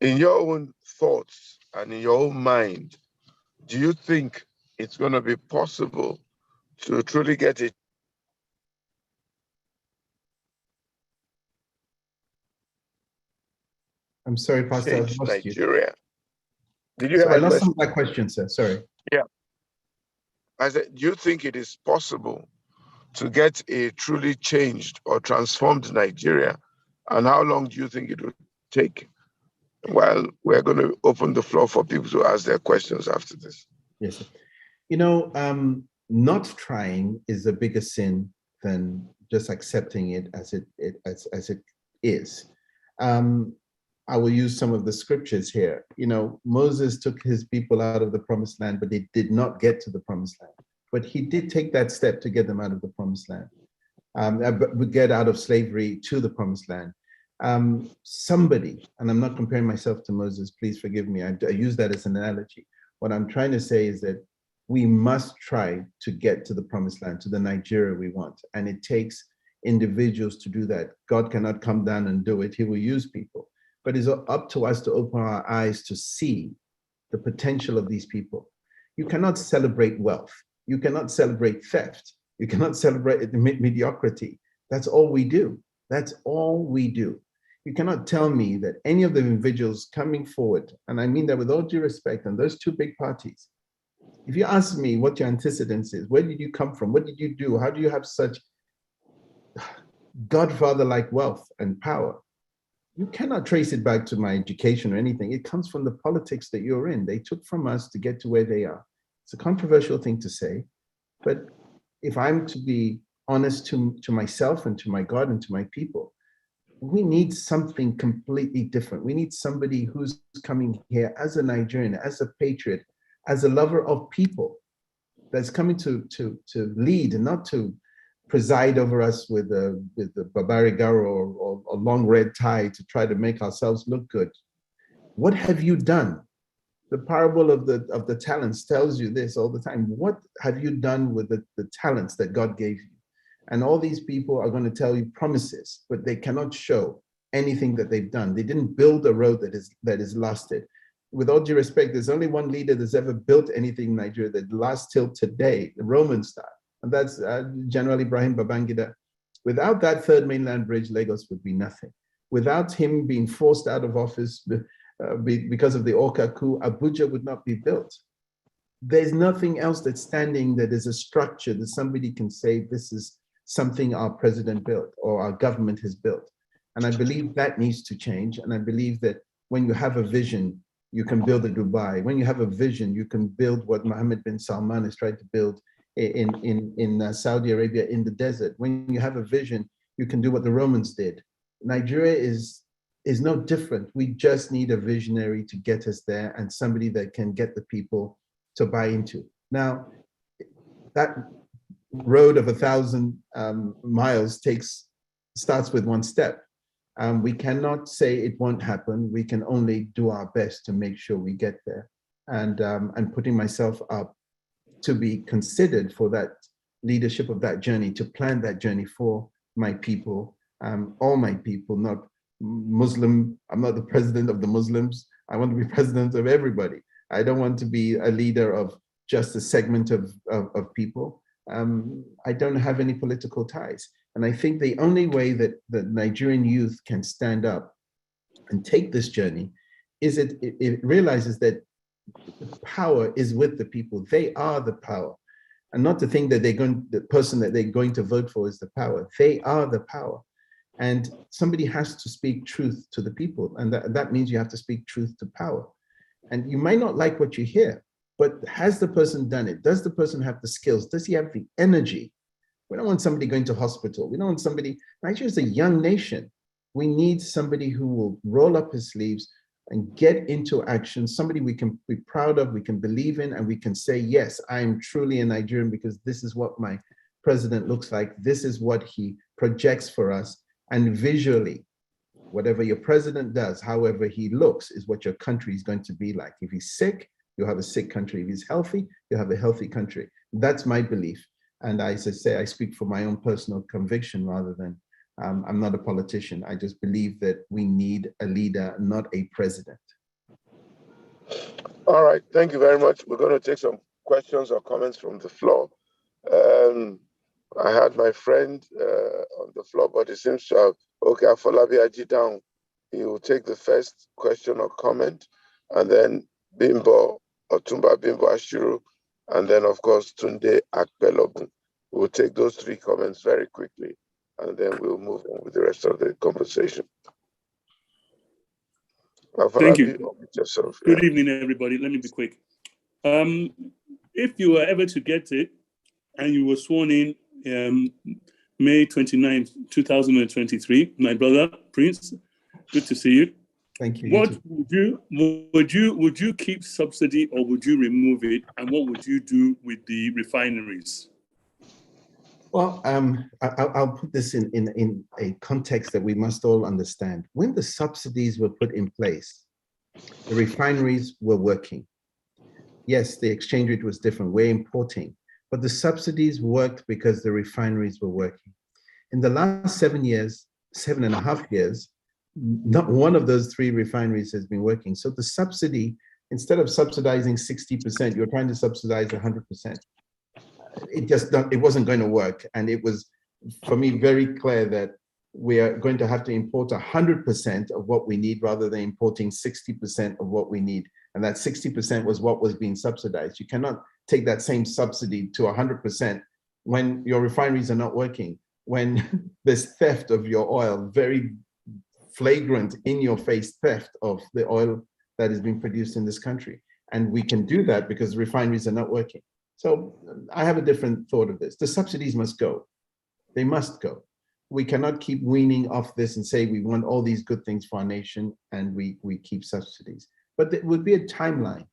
your own thoughts and in your own mind, do you think it's going to be possible to truly get it? I'm sorry, Pastor, I've Change lost you. Nigeria. Did you So hear I my lost some question? of that question, sir. Sorry. Yeah. I said, do you think it is possible to get a truly changed or transformed Nigeria? And how long do you think it would take? Well, we're going to open the floor for people to ask their questions after this. Yes, sir. You know, not trying is a bigger sin than just accepting it as it is. I will use some of the scriptures here. You know, Moses took his people out of the promised land, but they did not get to the promised land. But he did take that step to get them out of the promised land, get out of slavery to the promised land. Somebody, and I'm not comparing myself to Moses, please forgive me. I use that as an analogy. What I'm trying to say is that we must try to get to the promised land, to the Nigeria we want. And it takes individuals to do that. God cannot come down and do it. He will use people. But it's up to us to open our eyes to see the potential of these people. You cannot celebrate wealth. You cannot celebrate theft. You cannot celebrate mediocrity. That's all we do. That's all we do. You cannot tell me that any of the individuals coming forward, and I mean that with all due respect, and those two big parties, if you ask me what your antecedents is, where did you come from? What did you do? How do you have such godfather-like wealth and power? You cannot trace it back to my education or anything. It comes from the politics that you're in. They took from us to get to where they are. It's a controversial thing to say, but if I'm to be honest to myself and to my God and to my people, we need something completely different. We need somebody who's coming here as a Nigerian, as a patriot, as a lover of people, that's coming to lead and not to preside over us with the Babari or a long red tie to try to make ourselves look good. What have you done? The parable of the talents tells you this all the time. What have you done with the talents that God gave you? And all these people are going to tell you promises, but they cannot show anything that they've done. They didn't build a road that is lasted. With all due respect, there's only one leader that's ever built anything in Nigeria that lasts till today, the Roman style. And that's General Ibrahim Babangida. Without that third mainland bridge, Lagos would be nothing. Without him being forced out of office because of the Orca coup, Abuja would not be built. There's nothing else that's standing that is a structure that somebody can say, this is something our president built or our government has built. And I believe that needs to change. And I believe that when you have a vision, you can build a Dubai. When you have a vision, you can build what Mohammed bin Salman has tried to build in Saudi Arabia in the desert. When you have a vision, you can do what the Romans did. Nigeria is no different. We just need a visionary to get us there and somebody that can get the people to buy into. Now, that road of 1,000 miles starts with one step. We cannot say it won't happen. We can only do our best to make sure we get there. And I'm putting myself up to be considered for that leadership of that journey, to plan that journey for my people, all my people, not Muslim. I'm not the president of the Muslims. I want to be president of everybody. I don't want to be a leader of just a segment of people. I don't have any political ties. And I think the only way that the Nigerian youth can stand up and take this journey is it realizes that the power is with the people. They are the power. And not to think that the person that they're going to vote for is the power. They are the power. And somebody has to speak truth to the people. And that means you have to speak truth to power. And you might not like what you hear, but has the person done it? Does the person have the skills? Does he have the energy? We don't want somebody going to hospital. We don't want somebody, Nigeria is a young nation. We need somebody who will roll up his sleeves and get into action, somebody we can be proud of, we can believe in, and we can say, yes, I am truly a Nigerian because this is what my president looks like. This is what he projects for us. And visually, whatever your president does, however he looks, is what your country is going to be like. If he's sick, you'll have a sick country. If he's healthy, you'll have a healthy country. That's my belief. And as I say, I speak for my own personal conviction rather than, I'm not a politician. I just believe that we need a leader, not a president. All right, thank you very much. We're going to take some questions or comments from the floor. I had my friend on the floor, but it seems to have, okay, Afolabi Aji down. He will take the first question or comment, and then Bimbo, Otumba Bimbo Ashiru, and then, of course, Tunde Akpelogun. We'll take those three comments very quickly, and then we'll move on with the rest of the conversation. Thank you. Yourself, Good evening, everybody. Let me be quick. If you were ever to get it, and you were sworn in May 29, 2023, my brother, Prince, good to see you. Thank you. What would you keep subsidy or would you remove it? And what would you do with the refineries? Well, I'll put this in a context that we must all understand. When the subsidies were put in place, the refineries were working. Yes, the exchange rate was different. We're importing, but the subsidies worked because the refineries were working. In the last 7.5 years, not one of those three refineries has been working. So the subsidy, instead of subsidizing 60%, you're trying to subsidize 100%. It wasn't going to work. And it was, for me, very clear that we are going to have to import 100% of what we need rather than importing 60% of what we need. And that 60% was what was being subsidized. You cannot take that same subsidy to 100% when your refineries are not working, when there's theft of your oil, very flagrant, in-your-face theft of the oil that is being produced in this country. And we can do that because refineries are not working. So I have a different thought of this. The subsidies must go. They must go. We cannot keep weaning off this and say we want all these good things for our nation and we keep subsidies. But there would be a timeline.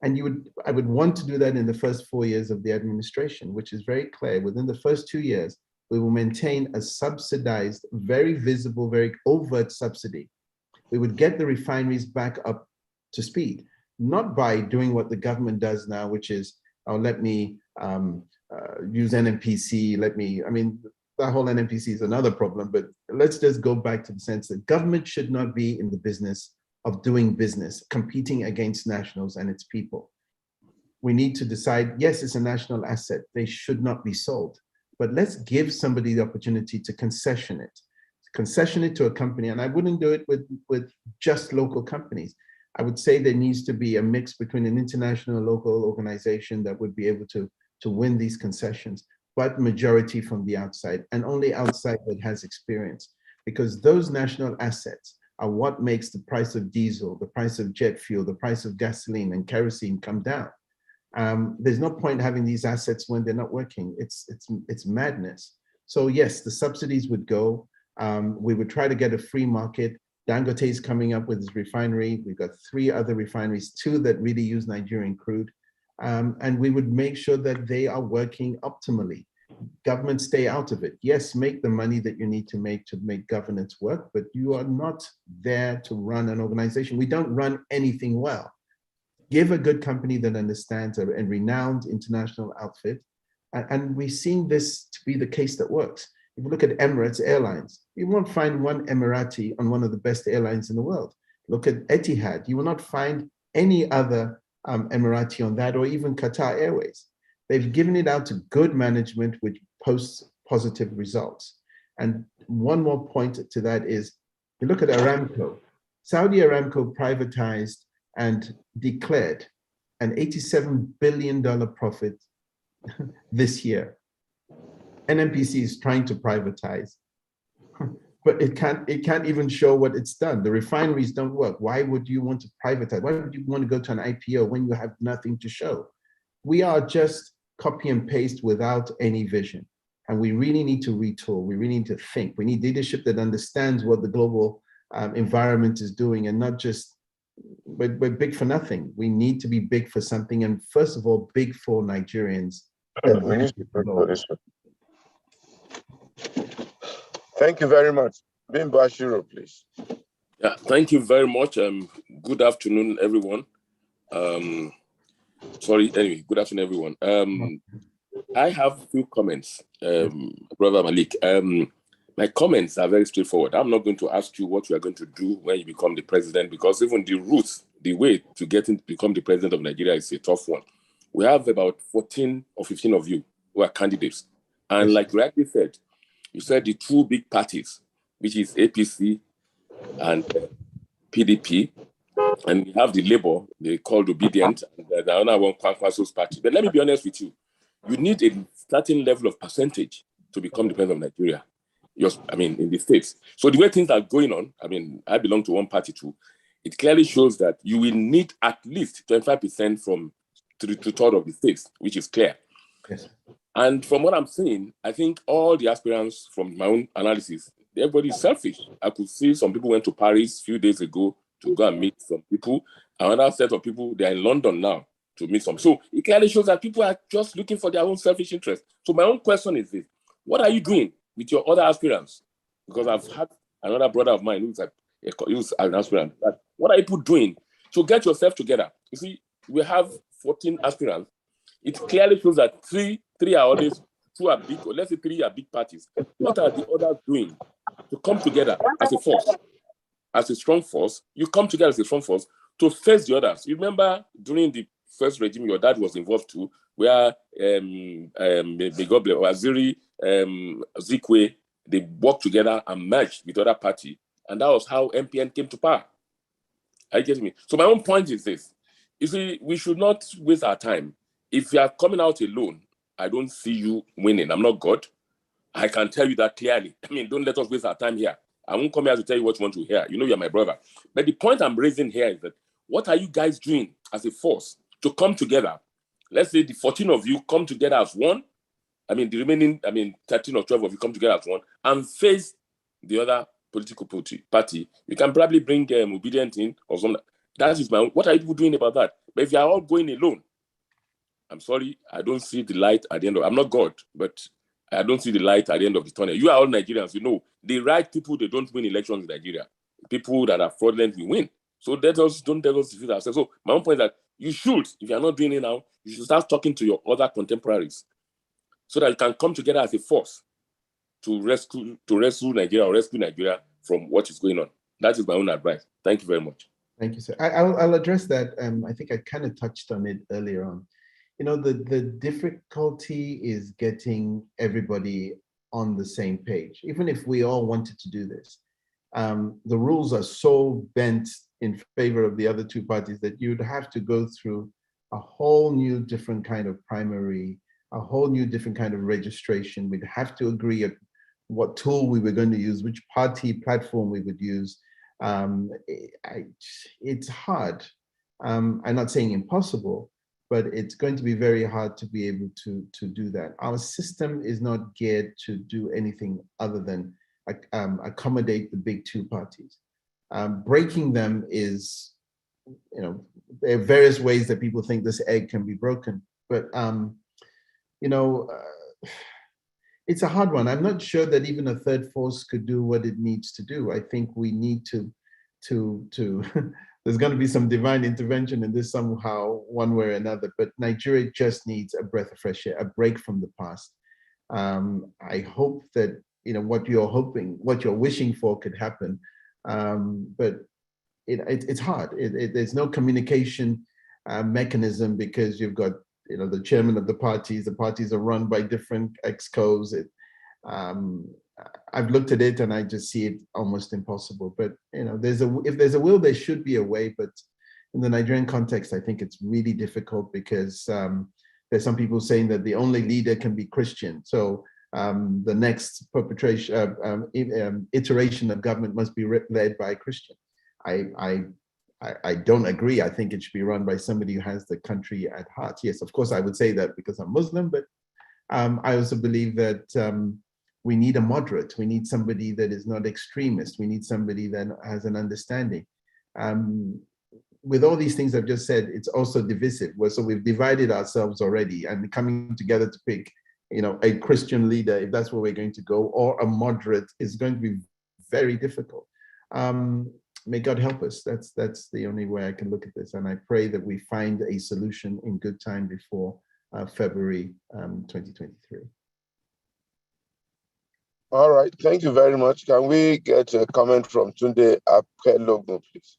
And I would want to do that in the first 4 years of the administration, which is very clear. Within the first 2 years, we will maintain a subsidized, very visible, very overt subsidy. We would get the refineries back up to speed, not by doing what the government does now, which is, let me use NNPC, that whole NNPC is another problem, but let's just go back to the sense that government should not be in the business of doing business, competing against nationals and its people. We need to decide, yes, it's a national asset. They should not be sold. But let's give somebody the opportunity to concession it to a company. And I wouldn't do it with just local companies. I would say there needs to be a mix between an international and local organization that would be able to win these concessions, but majority from the outside, and only outside that has experience, because those national assets are what makes the price of diesel, the price of jet fuel, the price of gasoline and kerosene come down. There's no point having these assets when they're not working. It's madness. So yes, the subsidies would go. We would try to get a free market. Dangote is coming up with his refinery. We've got 3 other refineries, 2 that really use Nigerian crude. And we would make sure that they are working optimally. Government stay out of it. Yes, make the money that you need to make governance work, but you are not there to run an organization. We don't run anything well. Give a good company that understands a renowned international outfit. And we've seen this to be the case that works. If you look at Emirates Airlines, you won't find one Emirati on one of the best airlines in the world. Look at Etihad, you will not find any other Emirati on that, or even Qatar Airways. They've given it out to good management, which posts positive results. And one more point to that is, you look at Aramco. Saudi Aramco privatized and declared an $87 billion profit this year. NNPC is trying to privatize, but it can't even show what it's done. The refineries don't work. Why would you want to privatize? Why would you want to go to an IPO when you have nothing to show? We are just copy and paste without any vision. And we really need to retool. We really need to think. We need leadership that understands what the global environment is doing, and not just, we're big for nothing. We need to be big for something. And first of all, big for Nigerians. Thank you very much. Bimbo Ashiro, please. Yeah, thank you very much. Good afternoon, everyone. Anyway, good afternoon, everyone. I have a few comments, Brother Malik. My comments are very straightforward. I'm not going to ask you what you are going to do when you become the president, because even the route, the way to become the president of Nigeria is a tough one. We have about 14 or 15 of you who are candidates. And like you rightly said, you said the two big parties, which is APC and PDP, and we have the Labour, they called Obedient, and the other one, Kwankwaso's party. But let me be honest with you. You need a certain level of percentage to become the president of Nigeria. In the States. So the way things are going on, I belong to one party too, it clearly shows that you will need at least 25% from two-thirds of the states, which is clear. Yes. And from what I'm seeing, I think all the aspirants, from my own analysis, everybody is selfish. I could see some people went to Paris a few days ago to go and meet some people. Another set of people, they're in London now to meet some. So it clearly shows that people are just looking for their own selfish interest. So my own question is this: what are you doing with your other aspirants? Because I've had another brother of mine who's an aspirant. What are people doing to get yourself together? You see, we have 14 aspirants. It clearly shows that three are always, two are big, or let's say three are big parties. What are the others doing to come together as a force, as a strong force? You come together as a strong force to face the others. You remember during the first regime, your dad was involved too, where Waziri, Zikwe, they worked together and merged with the other party, and that was how MPN came to power. Are you getting me? So my own point is this: you see, we should not waste our time. If you are coming out alone, I don't see you winning. I'm not God. I can tell you that clearly. Don't let us waste our time here. I won't come here to tell you what you want to hear. You know you're my brother. But the point I'm raising here is that, what are you guys doing as a force to come together? Let's say the 14 of you come together as one. The remaining, 13 or 12 of you come together as one and face the other political party. You can probably bring Obedient in or something. That is my own. What are you doing about that? But if you are all going alone, I'm sorry, I don't see the light at the end of. I'm not God, but I don't see the light at the end of the tunnel. You are all Nigerians, you know. The right people, they don't win elections in Nigeria. People that are fraudulent, we win. So don't let us defeat ourselves. So my own point is that you should, if you are not doing it now, you should start talking to your other contemporaries so that you can come together as a force to rescue Nigeria, or rescue Nigeria from what is going on. That is my own advice. Thank you very much. Thank you, sir. I'll address that. I think I kind of touched on it earlier on. The difficulty is getting everybody on the same page. Even if we all wanted to do this, the rules are so bent in favor of the other two parties that you'd have to go through a whole new different kind of primary, a whole new different kind of registration. We'd have to agree at what tool we were going to use, which party platform we would use. It's hard. I'm not saying impossible, but it's going to be very hard to be able to do that. Our system is not geared to do anything other than accommodate the big two parties. Breaking them is, there are various ways that people think this egg can be broken, but it's a hard one. I'm not sure that even a third force could do what it needs to do. I think we need to there's going to be some divine intervention in this somehow, one way or another, but Nigeria just needs a breath of fresh air, a break from the past. I hope that, what you're wishing for could happen. But it's hard. There's no communication mechanism because you've got, the chairman of the parties are run by different excos. I've looked at it and I just see it almost impossible. But if there's a will, there should be a way. But in the Nigerian context, I think it's really difficult because there's some people saying that the only leader can be Christian. So the next iteration of government must be led by a Christian. I don't agree. I think it should be run by somebody who has the country at heart. Yes, of course, I would say that because I'm Muslim, but I also believe that we need a moderate. We need somebody that is not extremist. We need somebody that has an understanding. With all these things I've just said, it's also divisive. So we've divided ourselves already, and coming together to pick, a Christian leader, if that's where we're going to go, or a moderate, is going to be very difficult. May God help us. That's the only way I can look at this. And I pray that we find a solution in good time before February 2023. All right, thank you very much. Can we get a comment from Tunde Akelogun, please?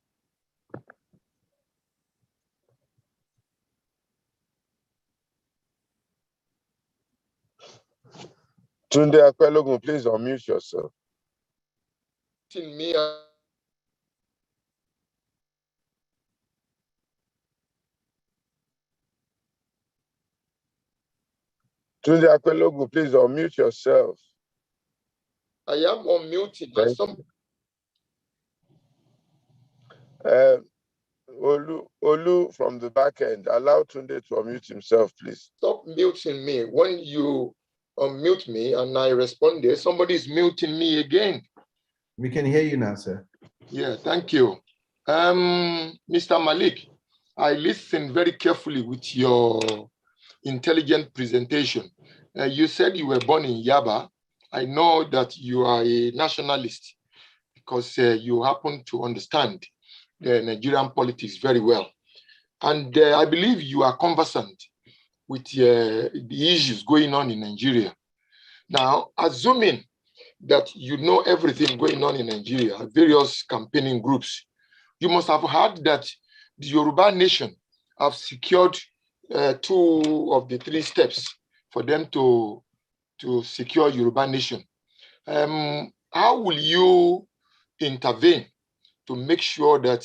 Tunde Akelogun, please unmute yourself. Tunde Akelogun, please unmute yourself. I am unmuted. Olu from the back end, allow Tunde to unmute himself, please. Stop muting me. When you unmute me and I responded, somebody is muting me again. We can hear you now, sir. Yeah, thank you. Mr. Malik, I listened very carefully with your intelligent presentation. You said you were born in Yaba. I know that you are a nationalist because you happen to understand the Nigerian politics very well. And I believe you are conversant with the issues going on in Nigeria. Now, assuming that you know everything going on in Nigeria, various campaigning groups, you must have heard that the Yoruba nation have secured 2 of the 3 steps for them to secure Yoruba nation. How will you intervene to make sure that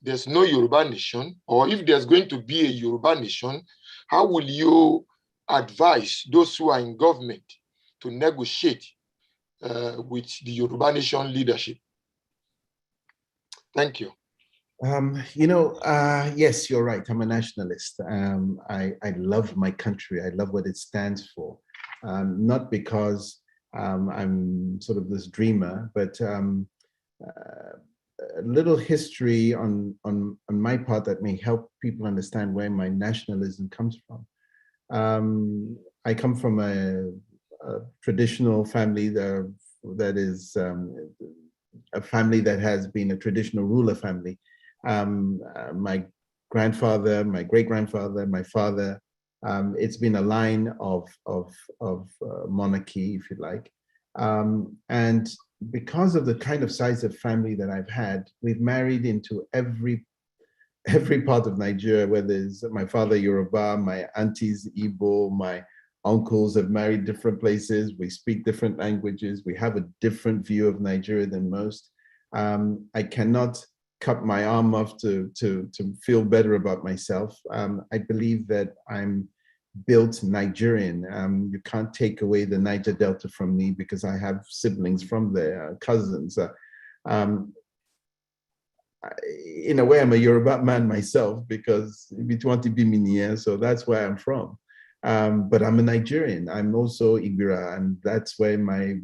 there's no Yoruba nation, or if there's going to be a Yoruba nation, how will you advise those who are in government to negotiate with the Yoruba nation leadership? Thank you. Yes, you're right. I'm a nationalist. I love my country. I love what it stands for. Not because I'm sort of this dreamer, but a little history on my part that may help people understand where my nationalism comes from. I come from a traditional family that is a family that has been a traditional ruler family. My grandfather, my great-grandfather, my father, it's been a line of monarchy, if you like. And because of the kind of size of family that I've had, we've married into every part of Nigeria, whether it's my father Yoruba, my aunties Igbo, my uncles have married different places. We speak different languages. We have a different view of Nigeria than most. I cannot cut my arm off to feel better about myself. I believe that I'm built Nigerian. You can't take away the Niger Delta from me because I have siblings from there, cousins. In a way, I'm a Yoruba man myself because so that's where I'm from. But I'm a Nigerian. I'm also Ibira, and that's where my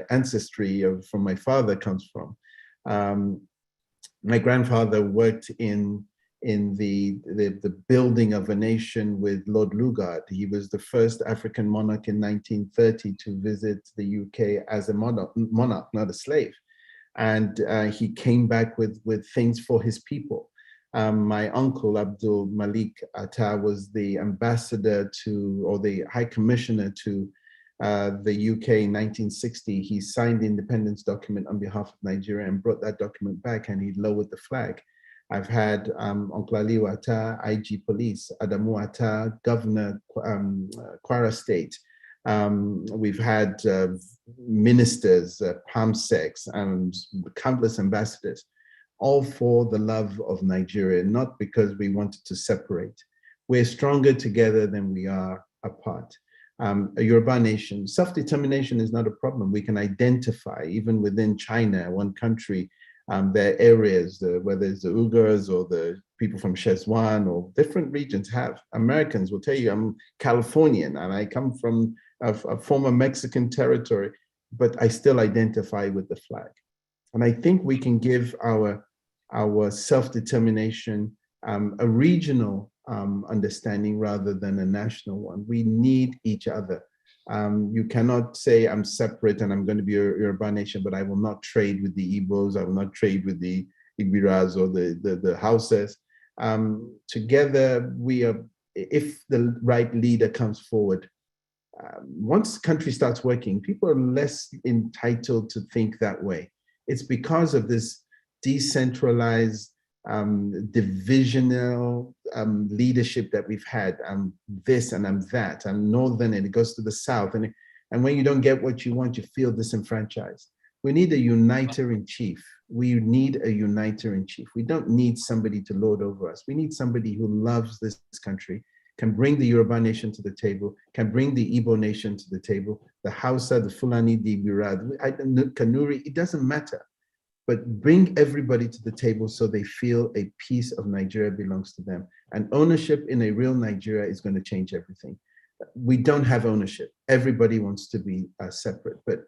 ancestry from my father comes from. My grandfather worked in in the building of a nation with Lord Lugard. He was the first African monarch in 1930 to visit the UK as a monarch, not a slave. And he came back with things for his people. My uncle, Malik Ado, was the ambassador to, or the high commissioner to the UK in 1960. He signed the independence document on behalf of Nigeria and brought that document back, and he lowered the flag. I've had Uncle Aliu Atta, IG Police, Adamu Atta, Governor Kwara State. We've had ministers, PAMSECs, and countless ambassadors, all for the love of Nigeria, not because we wanted to separate. We're stronger together than we are apart. A Yoruba nation, self-determination is not a problem. We can identify, even within China, one country, there are areas, whether it's the Uyghurs or the people from Szechuan or different regions have. Americans will tell you, I'm Californian and I come from a former Mexican territory, but I still identify with the flag. And I think we can give our self-determination a regional understanding rather than a national one. We need each other. You cannot say I'm separate and I'm going to be a Yoruba nation, but I will not trade with the Igbos, I will not trade with the Igbiras or the Hausas. Together, we are, if the right leader comes forward, once the country starts working, people are less entitled to think that way. It's because of this decentralized, divisional leadership that we've had. I'm this and I'm that. I'm northern and it goes to the south. And when you don't get what you want, you feel disenfranchised. We need a uniter in chief. We need a uniter in chief. We don't need somebody to lord over us. We need somebody who loves this country, can bring the Yoruba nation to the table, can bring the Igbo nation to the table, the Hausa, the Fulani, the Ibira, Kanuri, it doesn't matter. But bring everybody to the table so they feel a piece of Nigeria belongs to them. And ownership in a real Nigeria is going to change everything. We don't have ownership. Everybody wants to be separate. But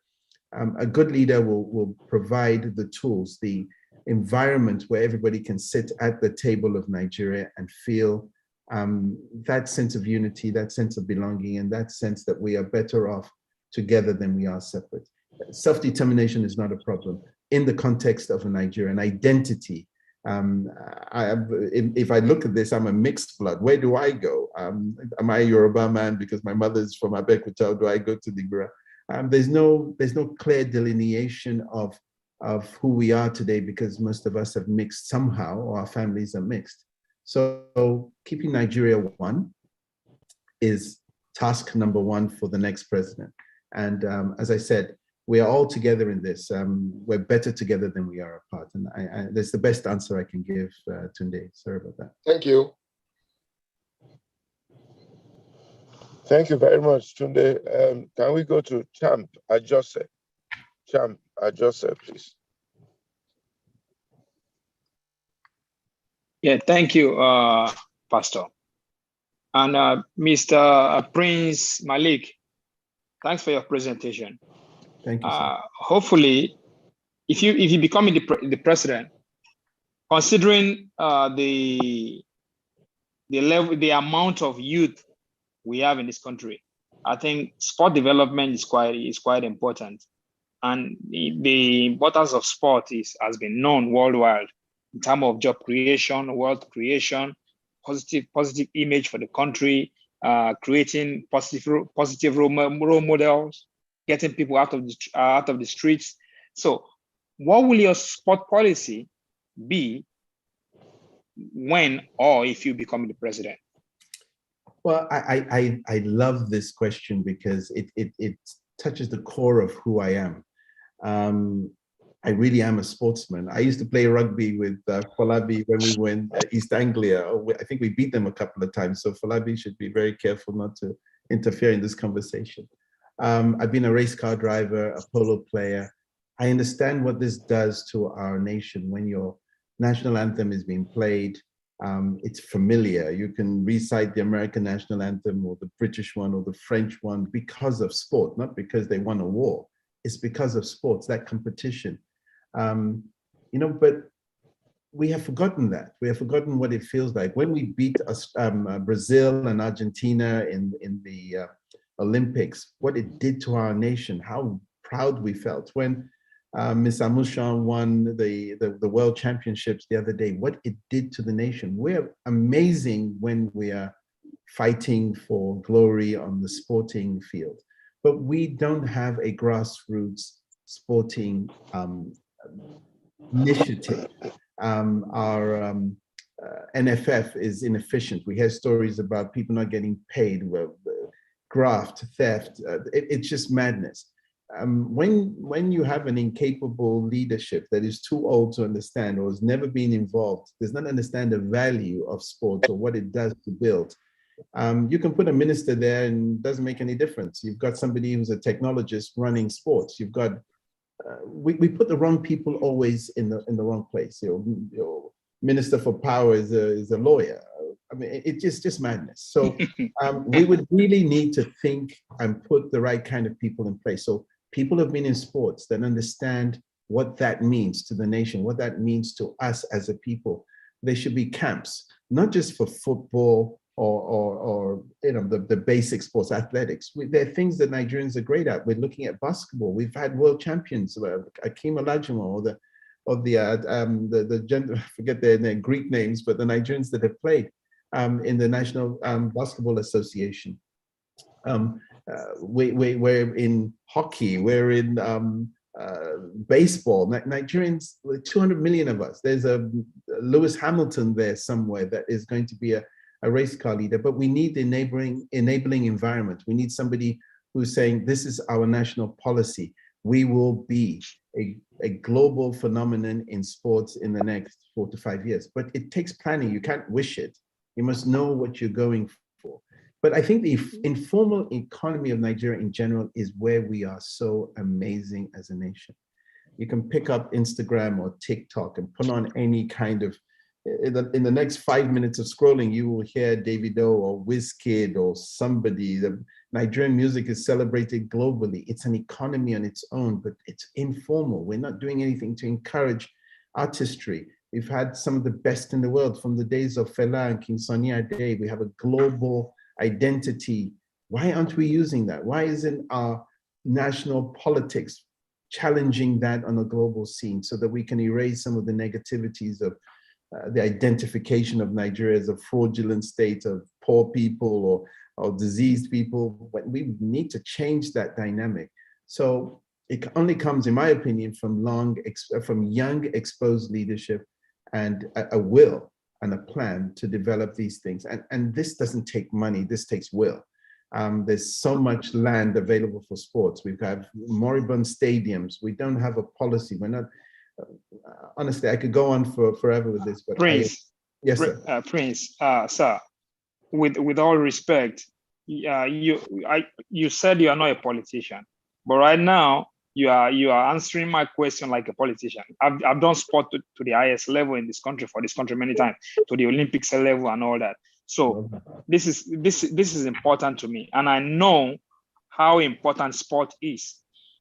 a good leader will provide the tools, the environment where everybody can sit at the table of Nigeria and feel that sense of unity, that sense of belonging, and that sense that we are better off together than we are separate. Self-determination is not a problem in the context of a Nigerian identity. If I look at this, I'm a mixed blood. Where do I go? Am I a Yoruba man because my mother's from Abeokuta? Do I go to the Ibira? There's no clear delineation of who we are today because most of us have mixed somehow, or our families are mixed. So keeping Nigeria one is task number one for the next president. And as I said, we are all together in this. We're better together than we are apart. And that's the best answer I can give, Tunde. Sorry about that. Thank you. Thank you very much, Tunde. Can we go to Champ Ajose? Champ Ajose, please. Yeah, thank you, Pastor. And Mr. Prince Malik, thanks for your presentation. Thank you, sir. Hopefully, if you become the president, considering the level, the amount of youth we have in this country, I think sport development is quite important, and the importance of sport has been known worldwide in terms of job creation, wealth creation, positive image for the country, creating positive role models, getting people out of the streets. So what will your sport policy be when or if you become the president? Well, I love this question because it touches the core of who I am. I really am a sportsman. I used to play rugby with Falabi when we went East Anglia. I think we beat them a couple of times. So Falabi should be very careful not to interfere in this conversation. I've been a race car driver, a polo player. I understand what this does to our nation when your national anthem is being played. It's familiar. You can recite the American national anthem or the British one or the French one because of sport, not because they won a war. It's because of sports, that competition. But we have forgotten that. We have forgotten what it feels like. When we beat Brazil and Argentina in the Olympics, what it did to our nation, how proud we felt. When Ms. Amushan won the World Championships the other day, what it did to the nation. We're amazing when we are fighting for glory on the sporting field, but we don't have a grassroots sporting initiative. Our NFF is inefficient. We hear stories about people not getting paid, graft, theft. It's just madness. When you have an incapable leadership that is too old to understand or has never been involved, does not understand the value of sports or what it does to build, you can put a minister there and it doesn't make any difference. You've got somebody who's a technologist running sports. You've got we put the wrong people always in the wrong place. Your minister for power is a lawyer. I mean, it's just madness. So we would really need to think and put the right kind of people in place. So people have been in sports that understand what that means to the nation, what that means to us as a people. There should be camps, not just for football or the basic sports, athletics. There are things that Nigerians are great at. We're looking at basketball. We've had world champions, Akeem Olajuwon, I forget their Greek names, but the Nigerians that have played in the National Basketball Association. We're in hockey. We're in baseball. Nigerians, 200 million of us. There's a Lewis Hamilton there somewhere that is going to be a race car leader, but we need the enabling environment. We need somebody who's saying, this is our national policy. We will be a global phenomenon in sports in the next 4 to 5 years, but it takes planning. You can't wish it. You must know what you're going for. But I think the informal economy of Nigeria in general is where we are so amazing as a nation. You can pick up Instagram or TikTok and put on any kind of, in the next 5 minutes of scrolling, you will hear Davido or Wizkid or somebody. The Nigerian music is celebrated globally. It's an economy on its own, but it's informal. We're not doing anything to encourage artistry. We've had some of the best in the world from the days of Fela and King Sunny Ade. We have a global identity. Why aren't we using that? Why isn't our national politics challenging that on a global scene so that we can erase some of the negativities of the identification of Nigeria as a fraudulent state of poor people or diseased people? We need to change that dynamic. So it only comes, in my opinion, from young exposed leadership and a will and a plan to develop these things. And this doesn't take money, this takes will. There's so much land available for sports. We've got moribund stadiums. We don't have a policy. We're not, honestly, I could go on forever with this, but Prince, yes, sir. Prince, sir, with all respect, you said you are not a politician, but right now you are answering my question like a politician. I've done sport to the highest level in this country, for this country many times, to the Olympics level and all that. So this is important to me, and I know how important sport is.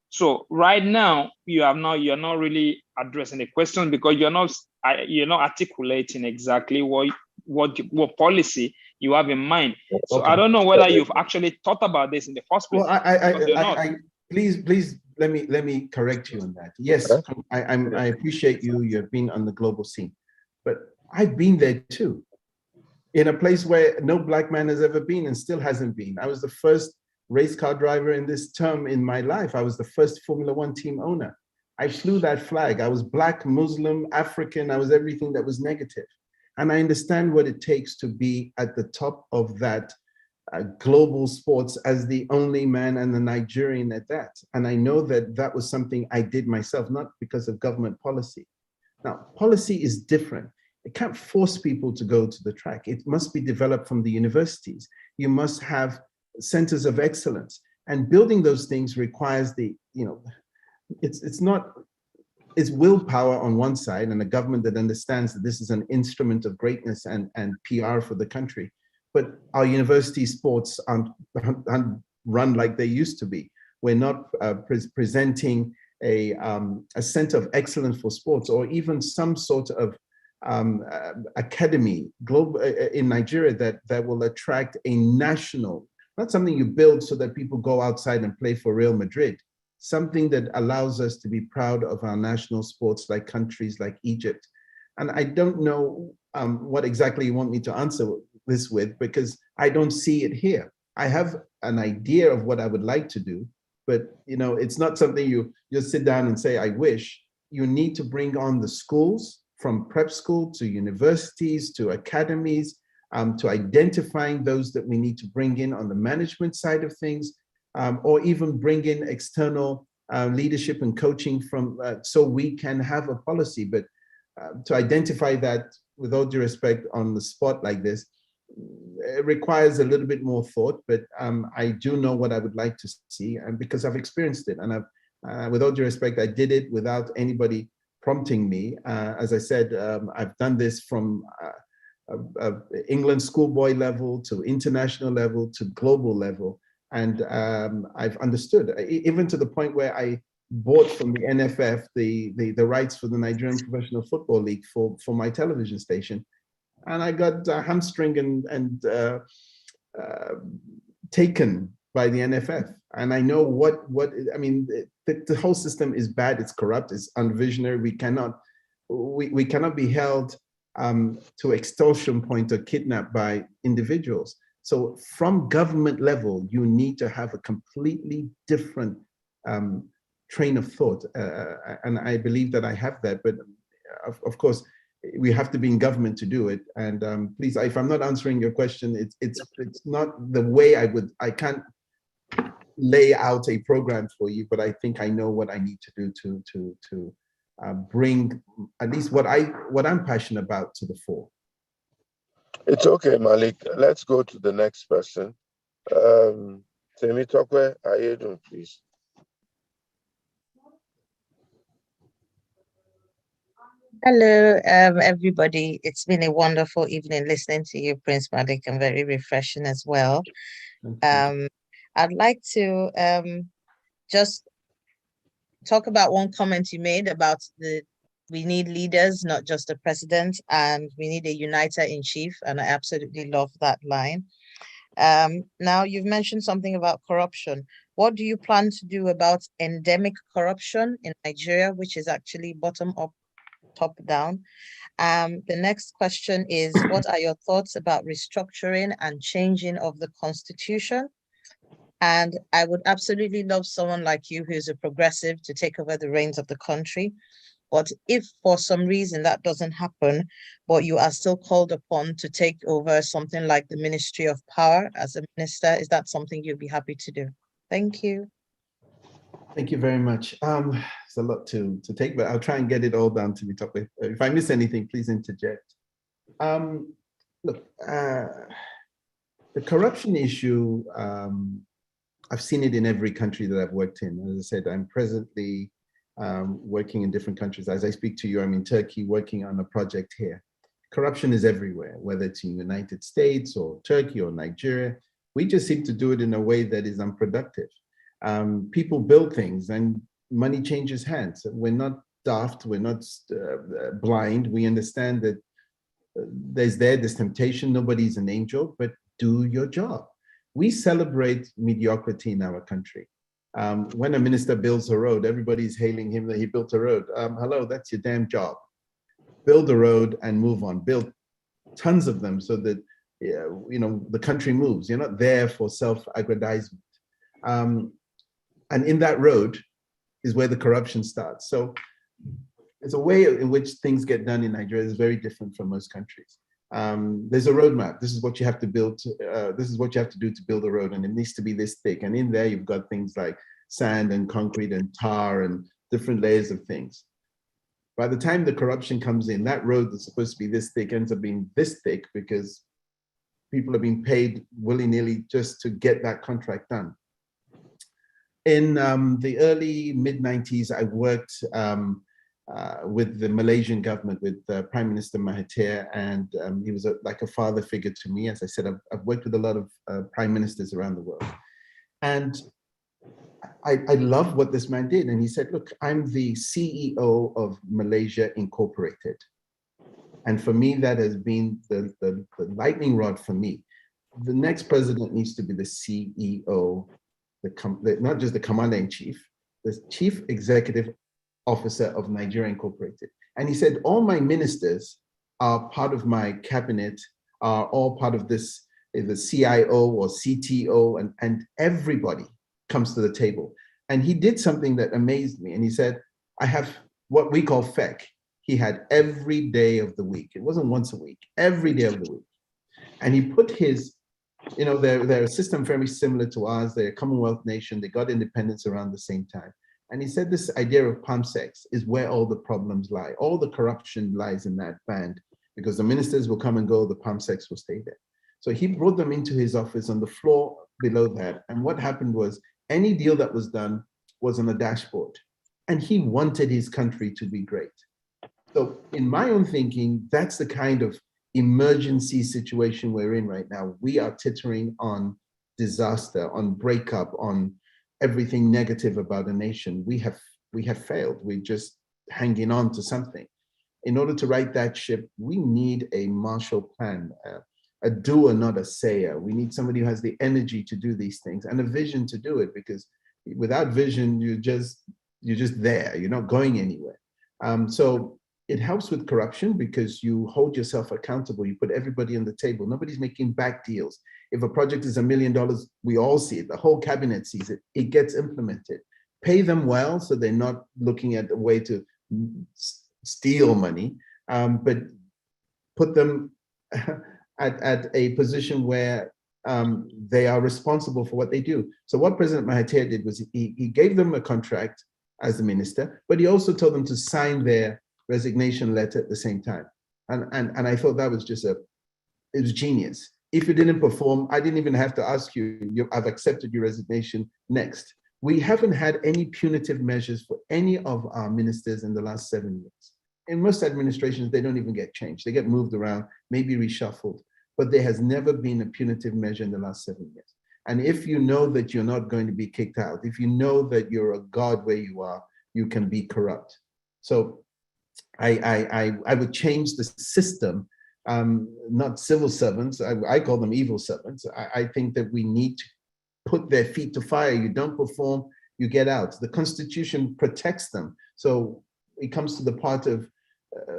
So right now you're not really addressing the question because you're not articulating exactly what policy you have in mind. So okay. I don't know whether you've actually thought about this in the first place. Well, please let me correct you on that. Yes, I appreciate you've been on the global scene, but I've been there too, in a place where no black man has ever been and still hasn't been. I was the first race car driver in this term in my life. I was the first Formula One team owner. I flew that flag. I was black, Muslim, African. I was everything that was negative. And I understand what it takes to be at the top of that global sports as the only man and the Nigerian at that. And I know that that was something I did myself, not because of government policy. Now, policy is different. It can't force people to go to the track. It must be developed from the universities. You must have centers of excellence, and building those things requires it's willpower on one side and a government that understands that this is an instrument of greatness and PR for the country. But our university sports aren't run like they used to be. We're not presenting a center of excellence for sports, or even some sort of academy global in Nigeria that will attract a national, not something you build so that people go outside and play for Real Madrid, something that allows us to be proud of our national sports, like countries like Egypt. And I don't know what exactly you want me to answer this with, because I don't see it here. I have an idea of what I would like to do, but it's not something you just sit down and say, I wish. You need to bring on the schools, from prep school to universities to academies, to identifying those that we need to bring in on the management side of things, or even bring in external leadership and coaching from, so we can have a policy. But to identify that, with all due respect, on the spot like this, it requires a little bit more thought. But I do know what I would like to see, and because I've experienced it, and with all due respect, I did it without anybody prompting me. As I said, I've done this from England schoolboy level to international level to global level. And I've understood, even to the point where I bought from the NFF the rights for the Nigerian Professional Football League for my television station. And I got hamstring and taken by the NFF. And I know I mean, the whole system is bad, it's corrupt, it's unvisionary. We cannot be held to extortion point or kidnapped by individuals. So from government level, you need to have a completely different train of thought. And I believe that I have that, but of course, we have to be in government to do it. And please, if I'm not answering your question, it's not the way I can't lay out a program for you, but I think I know what I need to do to bring at least what I'm passionate about to the fore. It's okay, Malik. Let's go to the next person. Temi Tokwe, Ayedun, please. Hello, everybody. It's been a wonderful evening listening to you, Prince Malik, and very refreshing as well. I'd like to just talk about one comment you made about we need leaders, not just a president, and we need a uniter in chief. And I absolutely love that line. Now, you've mentioned something about corruption. What do you plan to do about endemic corruption in Nigeria, which is actually bottom up, top down? The next question is, what are your thoughts about restructuring and changing of the constitution? And I would absolutely love someone like you who's a progressive to take over the reins of the country. But if for some reason that doesn't happen, but you are still called upon to take over something like the Ministry of Power as a minister, is that something you'd be happy to do? Thank you. Thank you very much. It's a lot to take, but I'll try and get it all down to the top. If I miss anything, please interject. Look, the corruption issue, I've seen it in every country that I've worked in. As I said, I'm presently working in different countries. As I speak to you, I'm in Turkey working on a project here. Corruption is everywhere, whether it's in the United States or Turkey or Nigeria. We just seem to do it in a way that is unproductive. People build things and money changes hands. We're not daft, we're not blind. We understand that there's temptation, nobody's an angel, but do your job. We celebrate mediocrity in our country. When a minister builds a road, everybody's hailing him that he built a road. Hello, that's your damn job. Build a road and move on. Build tons of them so that the country moves. You're not there for self-aggrandizement. And in that road is where the corruption starts. So it's a way in which things get done in Nigeria is very different from most countries. There's a roadmap. This is what you have to build. This is what you have to do to build a road, and it needs to be this thick. And in there, you've got things like sand and concrete and tar and different layers of things. By the time the corruption comes in, that road that's supposed to be this thick ends up being this thick because people are being paid willy-nilly just to get that contract done. In the early mid-90s, I worked with the Malaysian government, with Prime Minister Mahathir, and he was like a father figure to me. As I said, I've worked with a lot of prime ministers around the world. And I love what this man did. And he said, look, I'm the CEO of Malaysia Incorporated. And for me, that has been the lightning rod for me. The next president needs to be the CEO, not just the commander-in-chief, the chief executive officer of Nigeria Incorporated. And he said, all my ministers are part of my cabinet, are all part of this, the CIO or CTO, and everybody comes to the table. And he did something that amazed me. And he said, I have what we call FEC. He had every day of the week. It wasn't once a week, every day of the week. And he put his, they're a system very similar to ours. They're a Commonwealth nation. They got independence around the same time. And he said this idea of PAMSEX is where all the problems lie. All the corruption lies in that band, because the ministers will come and go, the PAMSEX will stay there. So he brought them into his office on the floor below that. And what happened was any deal that was done was on a dashboard. And he wanted his country to be great. So in my own thinking, that's the kind of emergency situation we're in right now. We are teetering on disaster, on breakup, on everything negative about a nation. We have failed. We're just hanging on to something. In order to right that ship, we need a Marshall Plan, a doer, not a sayer. We need somebody who has the energy to do these things and a vision to do it, because without vision, you're just there. You're not going anywhere. So it helps with corruption because you hold yourself accountable. You put everybody on the table. Nobody's making back deals. If a project is $1 million, we all see it. The whole cabinet sees it. It gets implemented. Pay them well so they're not looking at a way to steal money, but put them at a position where they are responsible for what they do. So what President Mahathir did was he gave them a contract as the minister, but he also told them to sign their resignation letter at the same time. And I thought that was it was genius. If you didn't perform, I didn't even have to ask you, I've accepted your resignation, next. We haven't had any punitive measures for any of our ministers in the last 7 years. In most administrations, they don't even get changed. They get moved around, maybe reshuffled, but there has never been a punitive measure in the last 7 years. And if you know that you're not going to be kicked out, if you know that you're a god where you are, you can be corrupt. So I would change the system, not civil servants. I call them evil servants. I think that we need to put their feet to fire. You don't perform, you get out. The Constitution protects them. So it comes to the part of,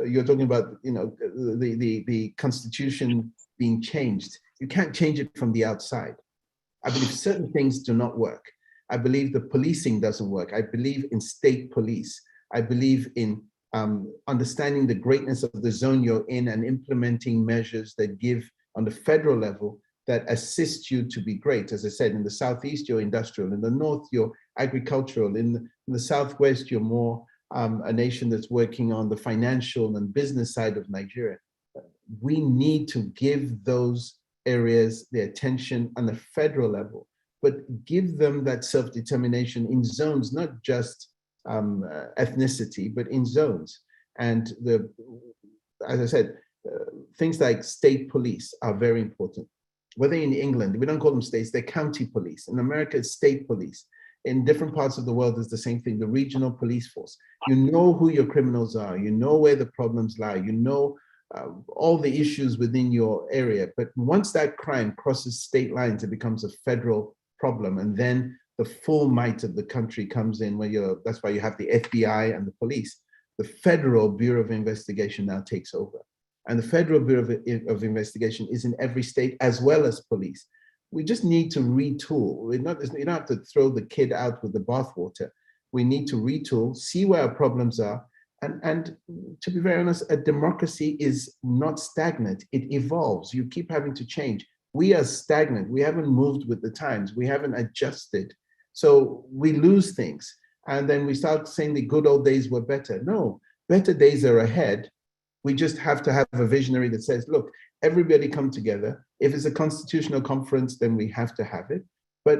you're talking about, the Constitution being changed. You can't change it from the outside. I believe certain things do not work. I believe the policing doesn't work. I believe in state police. I believe in understanding the greatness of the zone you're in and implementing measures that give on the federal level that assist you to be great. As I said, in the Southeast, you're industrial. In the North, you're agricultural. In the Southwest, you're more a nation that's working on the financial and business side of Nigeria. We need to give those areas the attention on the federal level, but give them that self-determination in zones, not just ethnicity, but in zones. And as I said, things like state police are very important. Whether in England, we don't call them states, they're county police. In America, it's state police. In different parts of the world, it's the same thing, the regional police force. You know who your criminals are, you know where the problems lie, you know all the issues within your area. But once that crime crosses state lines, it becomes a federal problem. And then the full might of the country comes in, that's why you have the FBI and the police. The Federal Bureau of Investigation now takes over. And the Federal Bureau of Investigation is in every state as well as police. We just need to retool. You don't have to throw the kid out with the bathwater. We need to retool, see where our problems are. And to be very honest, a democracy is not stagnant. It evolves. You keep having to change. We are stagnant. We haven't moved with the times. We haven't adjusted. So we lose things. And then we start saying the good old days were better. No, better days are ahead. We just have to have a visionary that says, look, everybody come together. If it's a constitutional conference, then we have to have it. But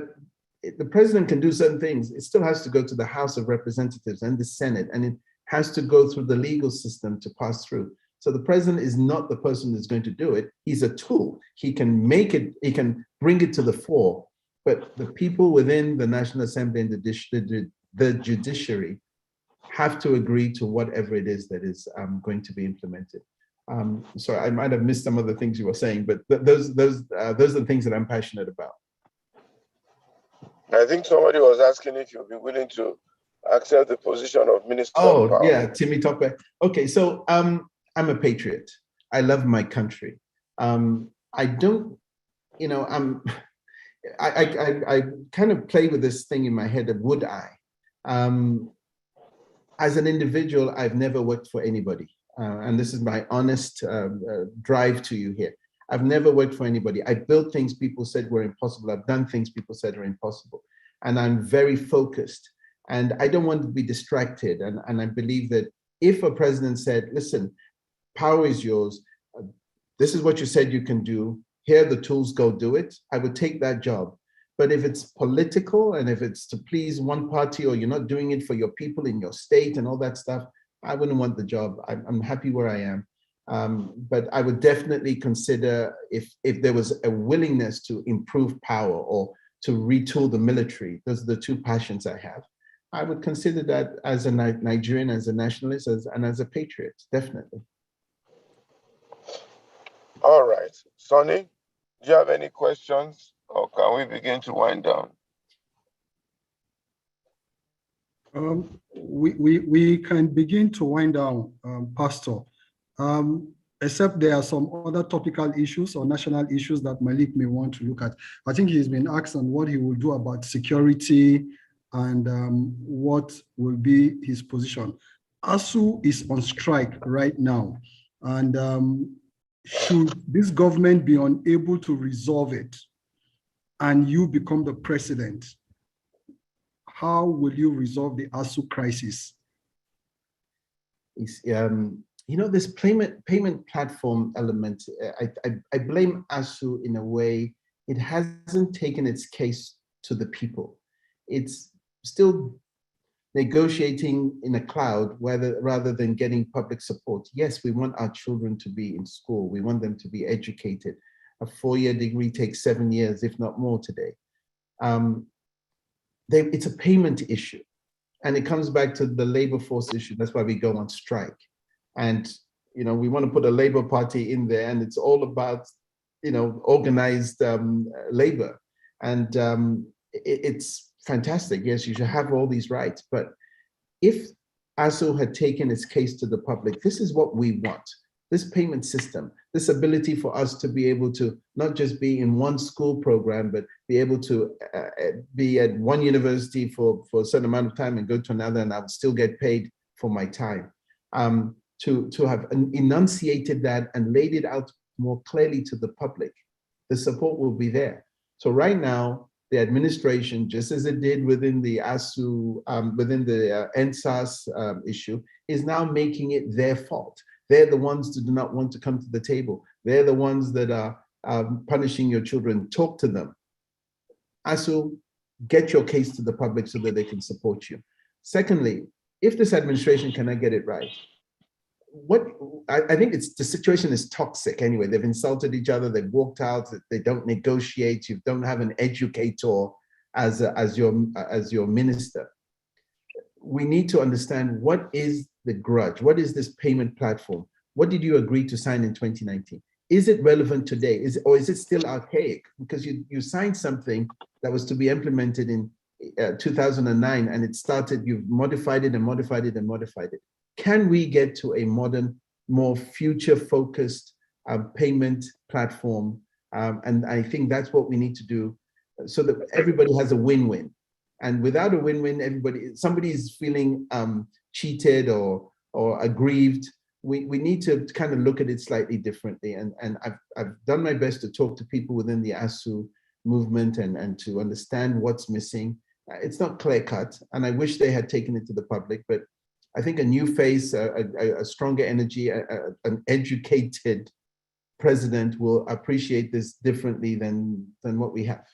the president can do certain things. It still has to go to the House of Representatives and the Senate, and it has to go through the legal system to pass through. So the president is not the person that's going to do it. He's a tool. He can make it, he can bring it to the fore. But the people within the National Assembly and the judiciary have to agree to whatever it is that is going to be implemented. Sorry, I might have missed some of the things you were saying, but those are the things that I'm passionate about. I think somebody was asking if you'll be willing to accept the position of Minister of Power. Yeah, Timmy Tope. Okay, so I'm a patriot. I love my country. I don't, I kind of play with this thing in my head of would I? As an individual, I've never worked for anybody. And this is my honest drive to you here. I've never worked for anybody. I built things people said were impossible. I've done things people said are impossible. And I'm very focused. And I don't want to be distracted. And I believe that if a president said, listen, power is yours. This is what you said you can do. Here are the tools, go do it. I would take that job. But if it's political and if it's to please one party or you're not doing it for your people in your state and all that stuff, I wouldn't want the job. I'm happy where I am. But I would definitely consider if there was a willingness to improve power or to retool the military, those are the two passions I have. I would consider that as a Nigerian, as a nationalist, and as a patriot, definitely. All right. Sonny, do you have any questions or can we begin to wind down? We can begin to wind down, Pastor, except there are some other topical issues or national issues that Malik may want to look at. I think he's been asked on what he will do about security and what will be his position. ASU is on strike right now, and should this government be unable to resolve it and you become the president, how will you resolve the ASU crisis? This payment platform element, I blame ASU in a way. It hasn't taken its case to the people. It's still negotiating in a cloud rather than getting public support. Yes, we want our children to be in school. We want them to be educated. A 4-year degree takes 7 years, if not more today. It's a payment issue. And it comes back to the labor force issue. That's why we go on strike. And, we want to put a Labour Party in there, and it's all about, organized labor. And it's fantastic. Yes, you should have all these rights. But if ASU had taken its case to the public, this is what we want. This payment system, this ability for us to be able to not just be in one school program, but be able to be at one university for a certain amount of time and go to another, and I would still get paid for my time. To have enunciated that and laid it out more clearly to the public, the support will be there. So right now, the administration, just as it did within the ASU, within the NSAS issue, is now making it their fault. They're the ones that do not want to come to the table. They're the ones that are punishing your children. Talk to them. ASU, get your case to the public so that they can support you. Secondly, if this administration cannot get it right, I think the situation is toxic anyway. They've insulted each other. They've walked out. They don't negotiate. You don't have an educator as your minister. We need to understand what is the grudge. What is this payment platform? What did you agree to sign in 2019? Is it relevant today? Or is it still archaic? Because you signed something that was to be implemented in 2009, and it started. You've modified it and modified it and modified it. Can we get to a modern, more future-focused payment platform? And I think that's what we need to do so that everybody has a win-win. And without a win-win, somebody is feeling cheated or aggrieved. We need to kind of look at it slightly differently. And I've done my best to talk to people within the ASU movement and to understand what's missing. It's not clear-cut, and I wish they had taken it to the public, but I think a new face, a stronger energy, an educated president will appreciate this differently than what we have.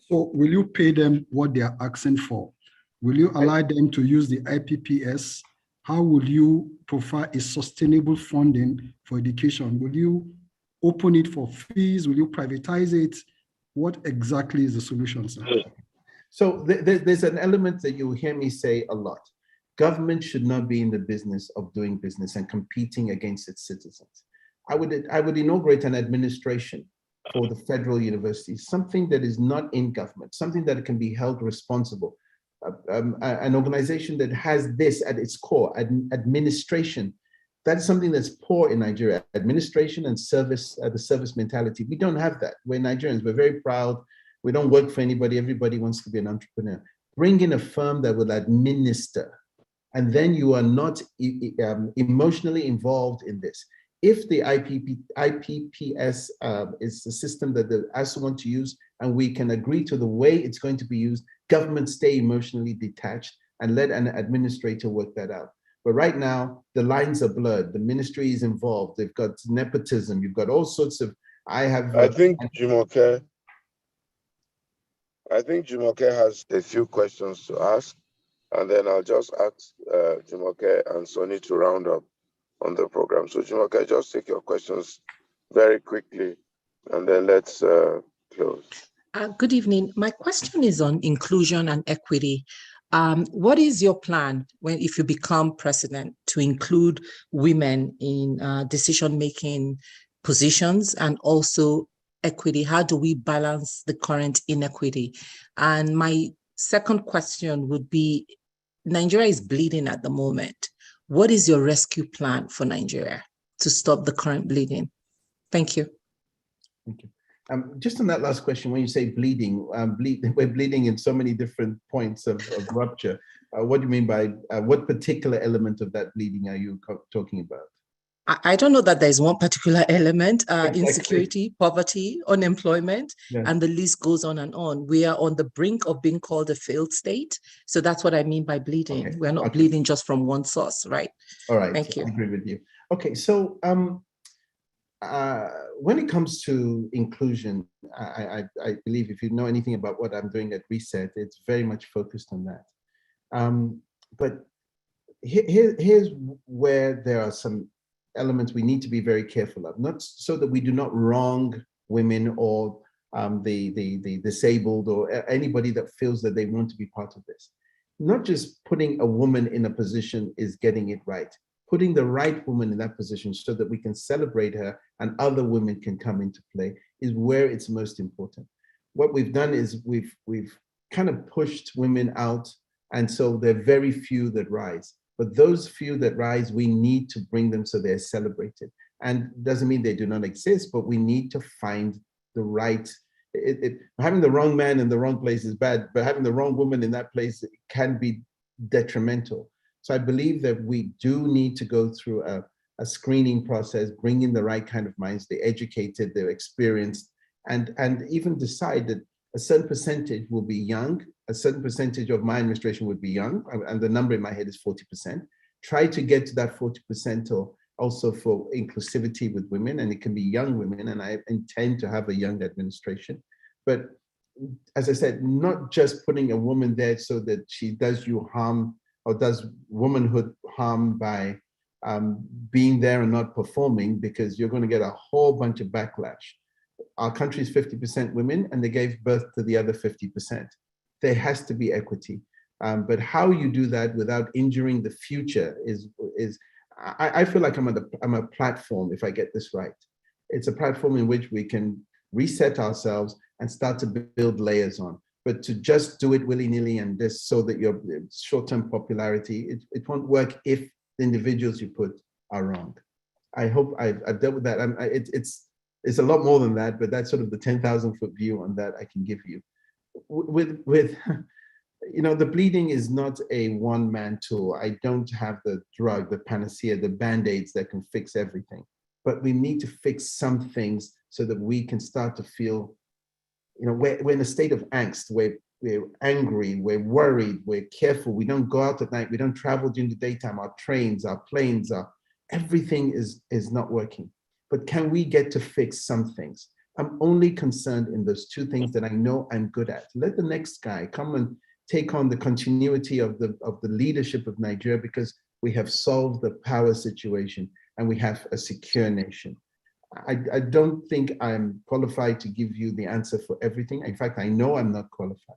So will you pay them what they are asking for? Will you allow them to use the IPPS? How will you provide a sustainable funding for education? Will you open it for fees? Will you privatize it? What exactly is the solution, sir? So there's an element that you hear me say a lot. Government should not be in the business of doing business and competing against its citizens. I would inaugurate an administration for the federal universities, something that is not in government, something that can be held responsible, an organization that has this at its core, administration. That's something that's poor in Nigeria, administration and service, the service mentality. We don't have that. We're Nigerians, we're very proud. We don't work for anybody. Everybody wants to be an entrepreneur. Bring in a firm that will administer, and then you are not emotionally involved in this. If the IPPS is the system that the ASU want to use, and we can agree to the way it's going to be used, government stay emotionally detached and let an administrator work that out. But right now, the lines are blurred. The ministry is involved. They've got nepotism. You've got all sorts of, I think Jumoke has a few questions to ask, and then I'll just ask Jumoke and Sonny to round up on the program. So Jumoke, just take your questions very quickly, and then let's close. Good evening. My question is on inclusion and equity. What is your plan if you become president to include women in decision-making positions, and also equity? How do we balance the current inequity? And my second question would be, Nigeria is bleeding at the moment. What is your rescue plan for Nigeria to stop the current bleeding? Thank you. Thank you. Just on that last question, when you say bleeding, we're bleeding in so many different points of rupture. What do you mean by, what particular element of that bleeding are you talking about? I don't know that there's one particular element, insecurity, poverty, unemployment, and the list goes on and on. We are on the brink of being called a failed state. So that's what I mean by bleeding. Okay. We're not bleeding just from one source, right? All right. Thank you. I agree with you. Okay, so when it comes to inclusion, I believe if you know anything about what I'm doing at Reset, it's very much focused on that. But here's where there are some elements we need to be very careful of, not so that we do not wrong women or the disabled or anybody that feels that they want to be part of this. Not just putting a woman in a position is getting it right. Putting the right woman in that position so that we can celebrate her and other women can come into play is where it's most important. What we've done is we've kind of pushed women out, and so there are very few that rise. But those few that rise, we need to bring them so they're celebrated. And doesn't mean they do not exist, but we need to find the right, having the wrong man in the wrong place is bad, but having the wrong woman in that place can be detrimental. So I believe that we do need to go through a screening process, bring in the right kind of minds, they're educated, they're experienced, and even decide that a certain percentage will be young, a certain percentage of my administration would be young, and the number in my head is 40%. Try to get to that 40% or also for inclusivity with women, and it can be young women, and I intend to have a young administration. But as I said, not just putting a woman there so that she does you harm or does womanhood harm by being there and not performing, because you're going to get a whole bunch of backlash. Our country is 50% women, and they gave birth to the other 50%. There has to be equity. But how you do that without injuring the future is I feel like I'm a platform, if I get this right. It's a platform in which we can reset ourselves and start to build layers on. But to just do it willy-nilly and just so that your short-term popularity, it won't work if the individuals you put are wrong. I hope I've dealt with that. It's a lot more than that, but that's sort of the 10,000-foot view on that I can give you. With you know, the bleeding is not a one-man tool. I don't have the drug, the panacea, the band-aids that can fix everything. But we need to fix some things so that we can start to feel, you know, we're in a state of angst. We're angry, we're worried, we're careful. We don't go out at night. We don't travel during the daytime. Our trains, our planes, everything is not working. But can we get to fix some things? I'm only concerned in those two things that I know I'm good at. Let the next guy come and take on the continuity of the leadership of Nigeria, because we have solved the power situation and we have a secure nation. I don't think I'm qualified to give you the answer for everything. In fact, I know I'm not qualified,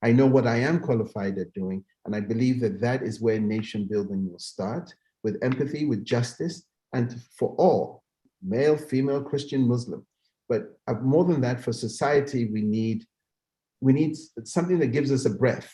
I know what I am qualified at doing. And I believe that that is where nation building will start, with empathy, with justice, and for all, male, female, Christian, Muslim. But more than that, for society, we need something that gives us a breath,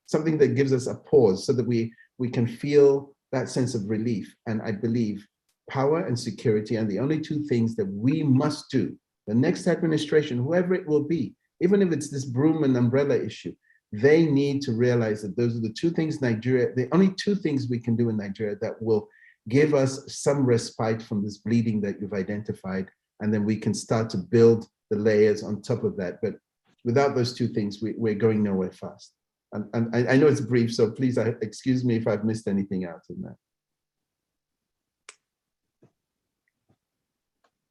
something that gives us a pause so that we can feel that sense of relief. And I believe power and security are the only two things that we must do. The next administration, whoever it will be, even if it's this broom and umbrella issue, they need to realize that those are the two things the only two things we can do in Nigeria that will give us some respite from this bleeding that you've identified. And then we can start to build the layers on top of that. But without those two things, we're going nowhere fast. And I know it's brief, so please excuse me if I've missed anything out in that.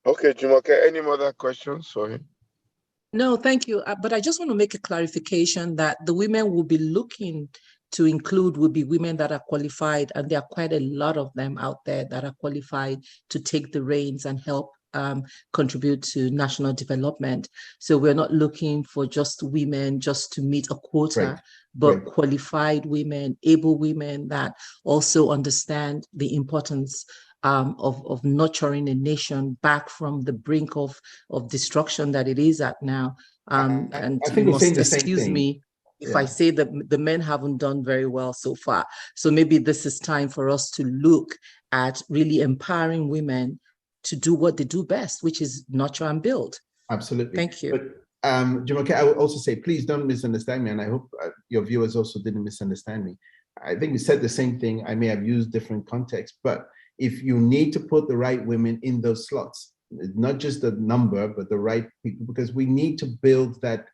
Okay, Jumoke, any other questions for him? No, thank you. But I just want to make a clarification that the women will be looking to include will be women that are qualified, and there are quite a lot of them out there that are qualified to take the reins and help contribute to national development. So we're not looking for just women just to meet a quota, Right. but Right. qualified women, able women that also understand the importance of nurturing a nation back from the brink of destruction that it is at now. And I you think we're saying must the same excuse thing. me if Yeah. I say that the men haven't done very well so far. So maybe this is time for us to look at really empowering women to do what they do best, which is nurture and build. Absolutely. Thank you. But Jumoke, I would also say, please don't misunderstand me. And I hope your viewers also didn't misunderstand me. I think we said the same thing. I may have used different contexts, but if you need to put the right women in those slots, not just the number, but the right people, because we need to build that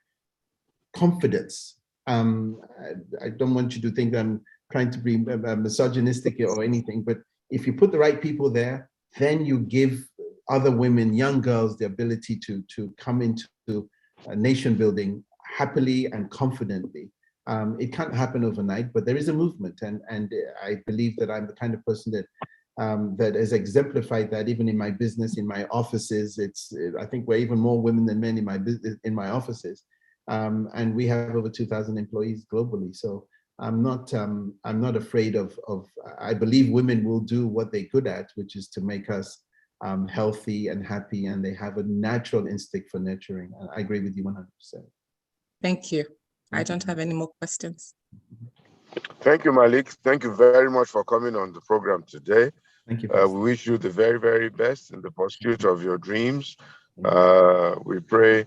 confidence. I don't want you to think that I'm trying to be misogynistic or anything, but if you put the right people there, then you give other women, young girls, the ability to come into nation building happily and confidently. It can't happen overnight, but there is a movement, and I believe that I'm the kind of person that that has exemplified that even in my business, in my offices. I think we're even more women than men in my business, in my offices, and we have over 2,000 employees globally. So I'm not afraid of. I believe women will do what they're good at, which is to make us healthy and happy, and they have a natural instinct for nurturing. And I agree with you 100%. Thank Thank you. I don't have any more questions. Thank you, Malik. Thank you very much for coming on the program today. Thank you. We wish you the very, very best in the pursuit of your dreams. We pray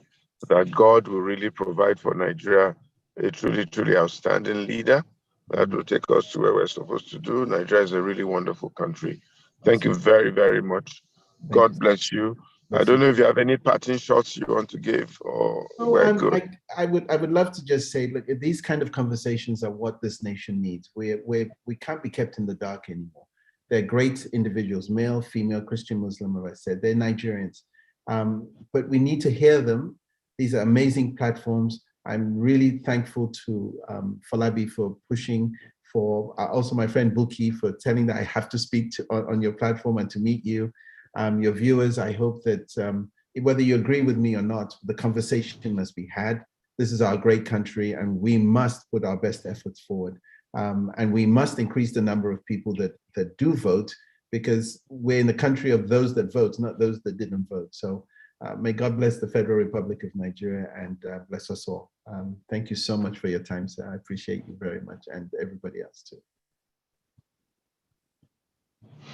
that God will really provide for Nigeria a truly, truly outstanding leader that will take us to where we're supposed to do. Nigeria is a really wonderful country. Thank you very, very much. God bless you. I don't know if you have any parting shots you want to give, or we're good. I would love to just say, look, these kind of conversations are what this nation needs. We can't be kept in the dark anymore. They're great individuals, male, female, Christian, Muslim, as I said, they're Nigerians. But we need to hear them. These are amazing platforms. I'm really thankful to Falabi for pushing, for also my friend Buki for telling that I have to speak on your platform and to meet you. Your viewers, I hope that whether you agree with me or not, the conversation must be had. This is our great country, and we must put our best efforts forward. And we must increase the number of people that do vote, because we're in the country of those that vote, not those that didn't vote. So may God bless the Federal Republic of Nigeria and bless us all. Thank you so much for your time, sir. I appreciate you very much, and everybody else too.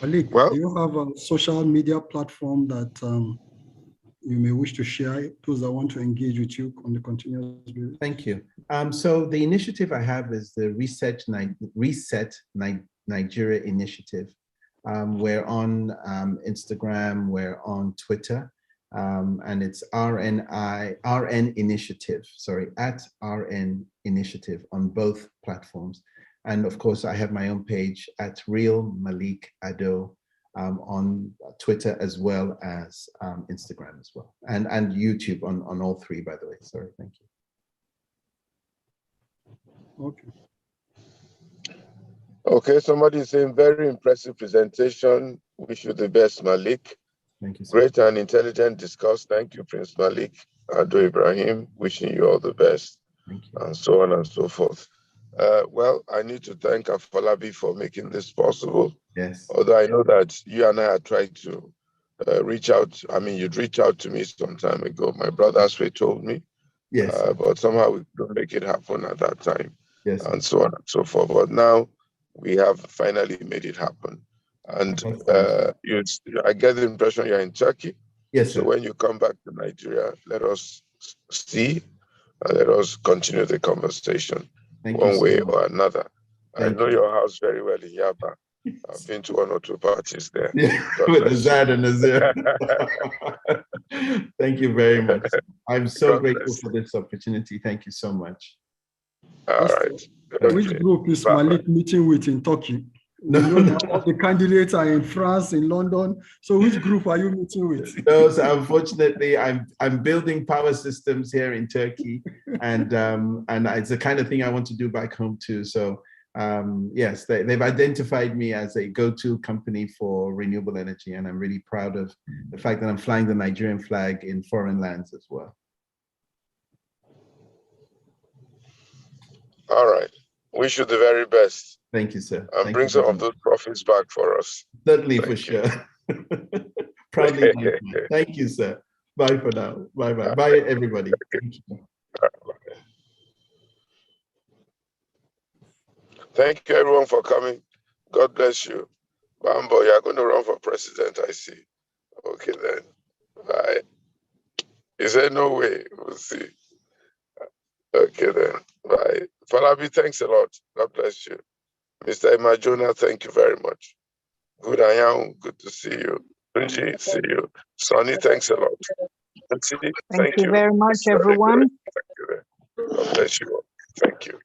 Malik, do you have a social media platform that you may wish to share, those that want to engage with you on the continuous basis? Thank you. So the initiative I have is the Reset Nigeria initiative. We're on Instagram, we're on Twitter, and it's RN Initiative, sorry, at RN Initiative on both platforms. And of course, I have my own page at Real Malik Ado on Twitter, as well as Instagram as well, and YouTube on all three, by the way. Sorry, thank you. Okay. Okay, somebody is saying very impressive presentation. Wish you the best, Malik. Thank you, sir. Great and intelligent discourse. Thank you, Prince Malik Ado-Ibrahim. Wishing you all the best. and so on and so forth. Well, I need to thank Afolabi for making this possible. Yes. Although I know that you and I had tried to reach out. I mean, you'd reach out to me some time ago. My brother Aswe told me. Yes. But somehow we couldn't make it happen at that time. Yes. And so on and so forth. But now we have finally made it happen. And I get the impression you're in Turkey. Yes, sir. So when you come back to Nigeria, let us see and let us continue the conversation one way or another. I know your house very well in Yaba. I've been to 1 or 2 parties there. Yeah, with Azad and Azir. Thank you very much. I'm so grateful for this opportunity. Thank you so much. All right. Which group is Malik meeting with in Turkey? No, all the candidates are in France, in London. So which group are you meeting with? No, so unfortunately, I'm building power systems here in Turkey, and it's the kind of thing I want to do back home too. So yes, they've identified me as a go-to company for renewable energy, and I'm really proud of the fact that I'm flying the Nigerian flag in foreign lands as well. All right. Wish you the very best. Thank you, sir. And bring some of those profits back for us. Certainly, for sure. Proudly. Thank you, sir. Bye for now. Bye-bye. Bye, everybody. Thank you. Thank you, everyone, for coming. God bless you. Bambo, you're going to run for president, I see. Okay, then. Bye. Is there no way? We'll see. Okay, then. Bye. Falabi, thanks a lot. God bless you. Mr. Imajona, thank you very much. Good Ayang, good to see you. Tunji, see you. Sonny, thanks a lot. Thank you very much, everyone. Thank you. God bless you all. Thank you.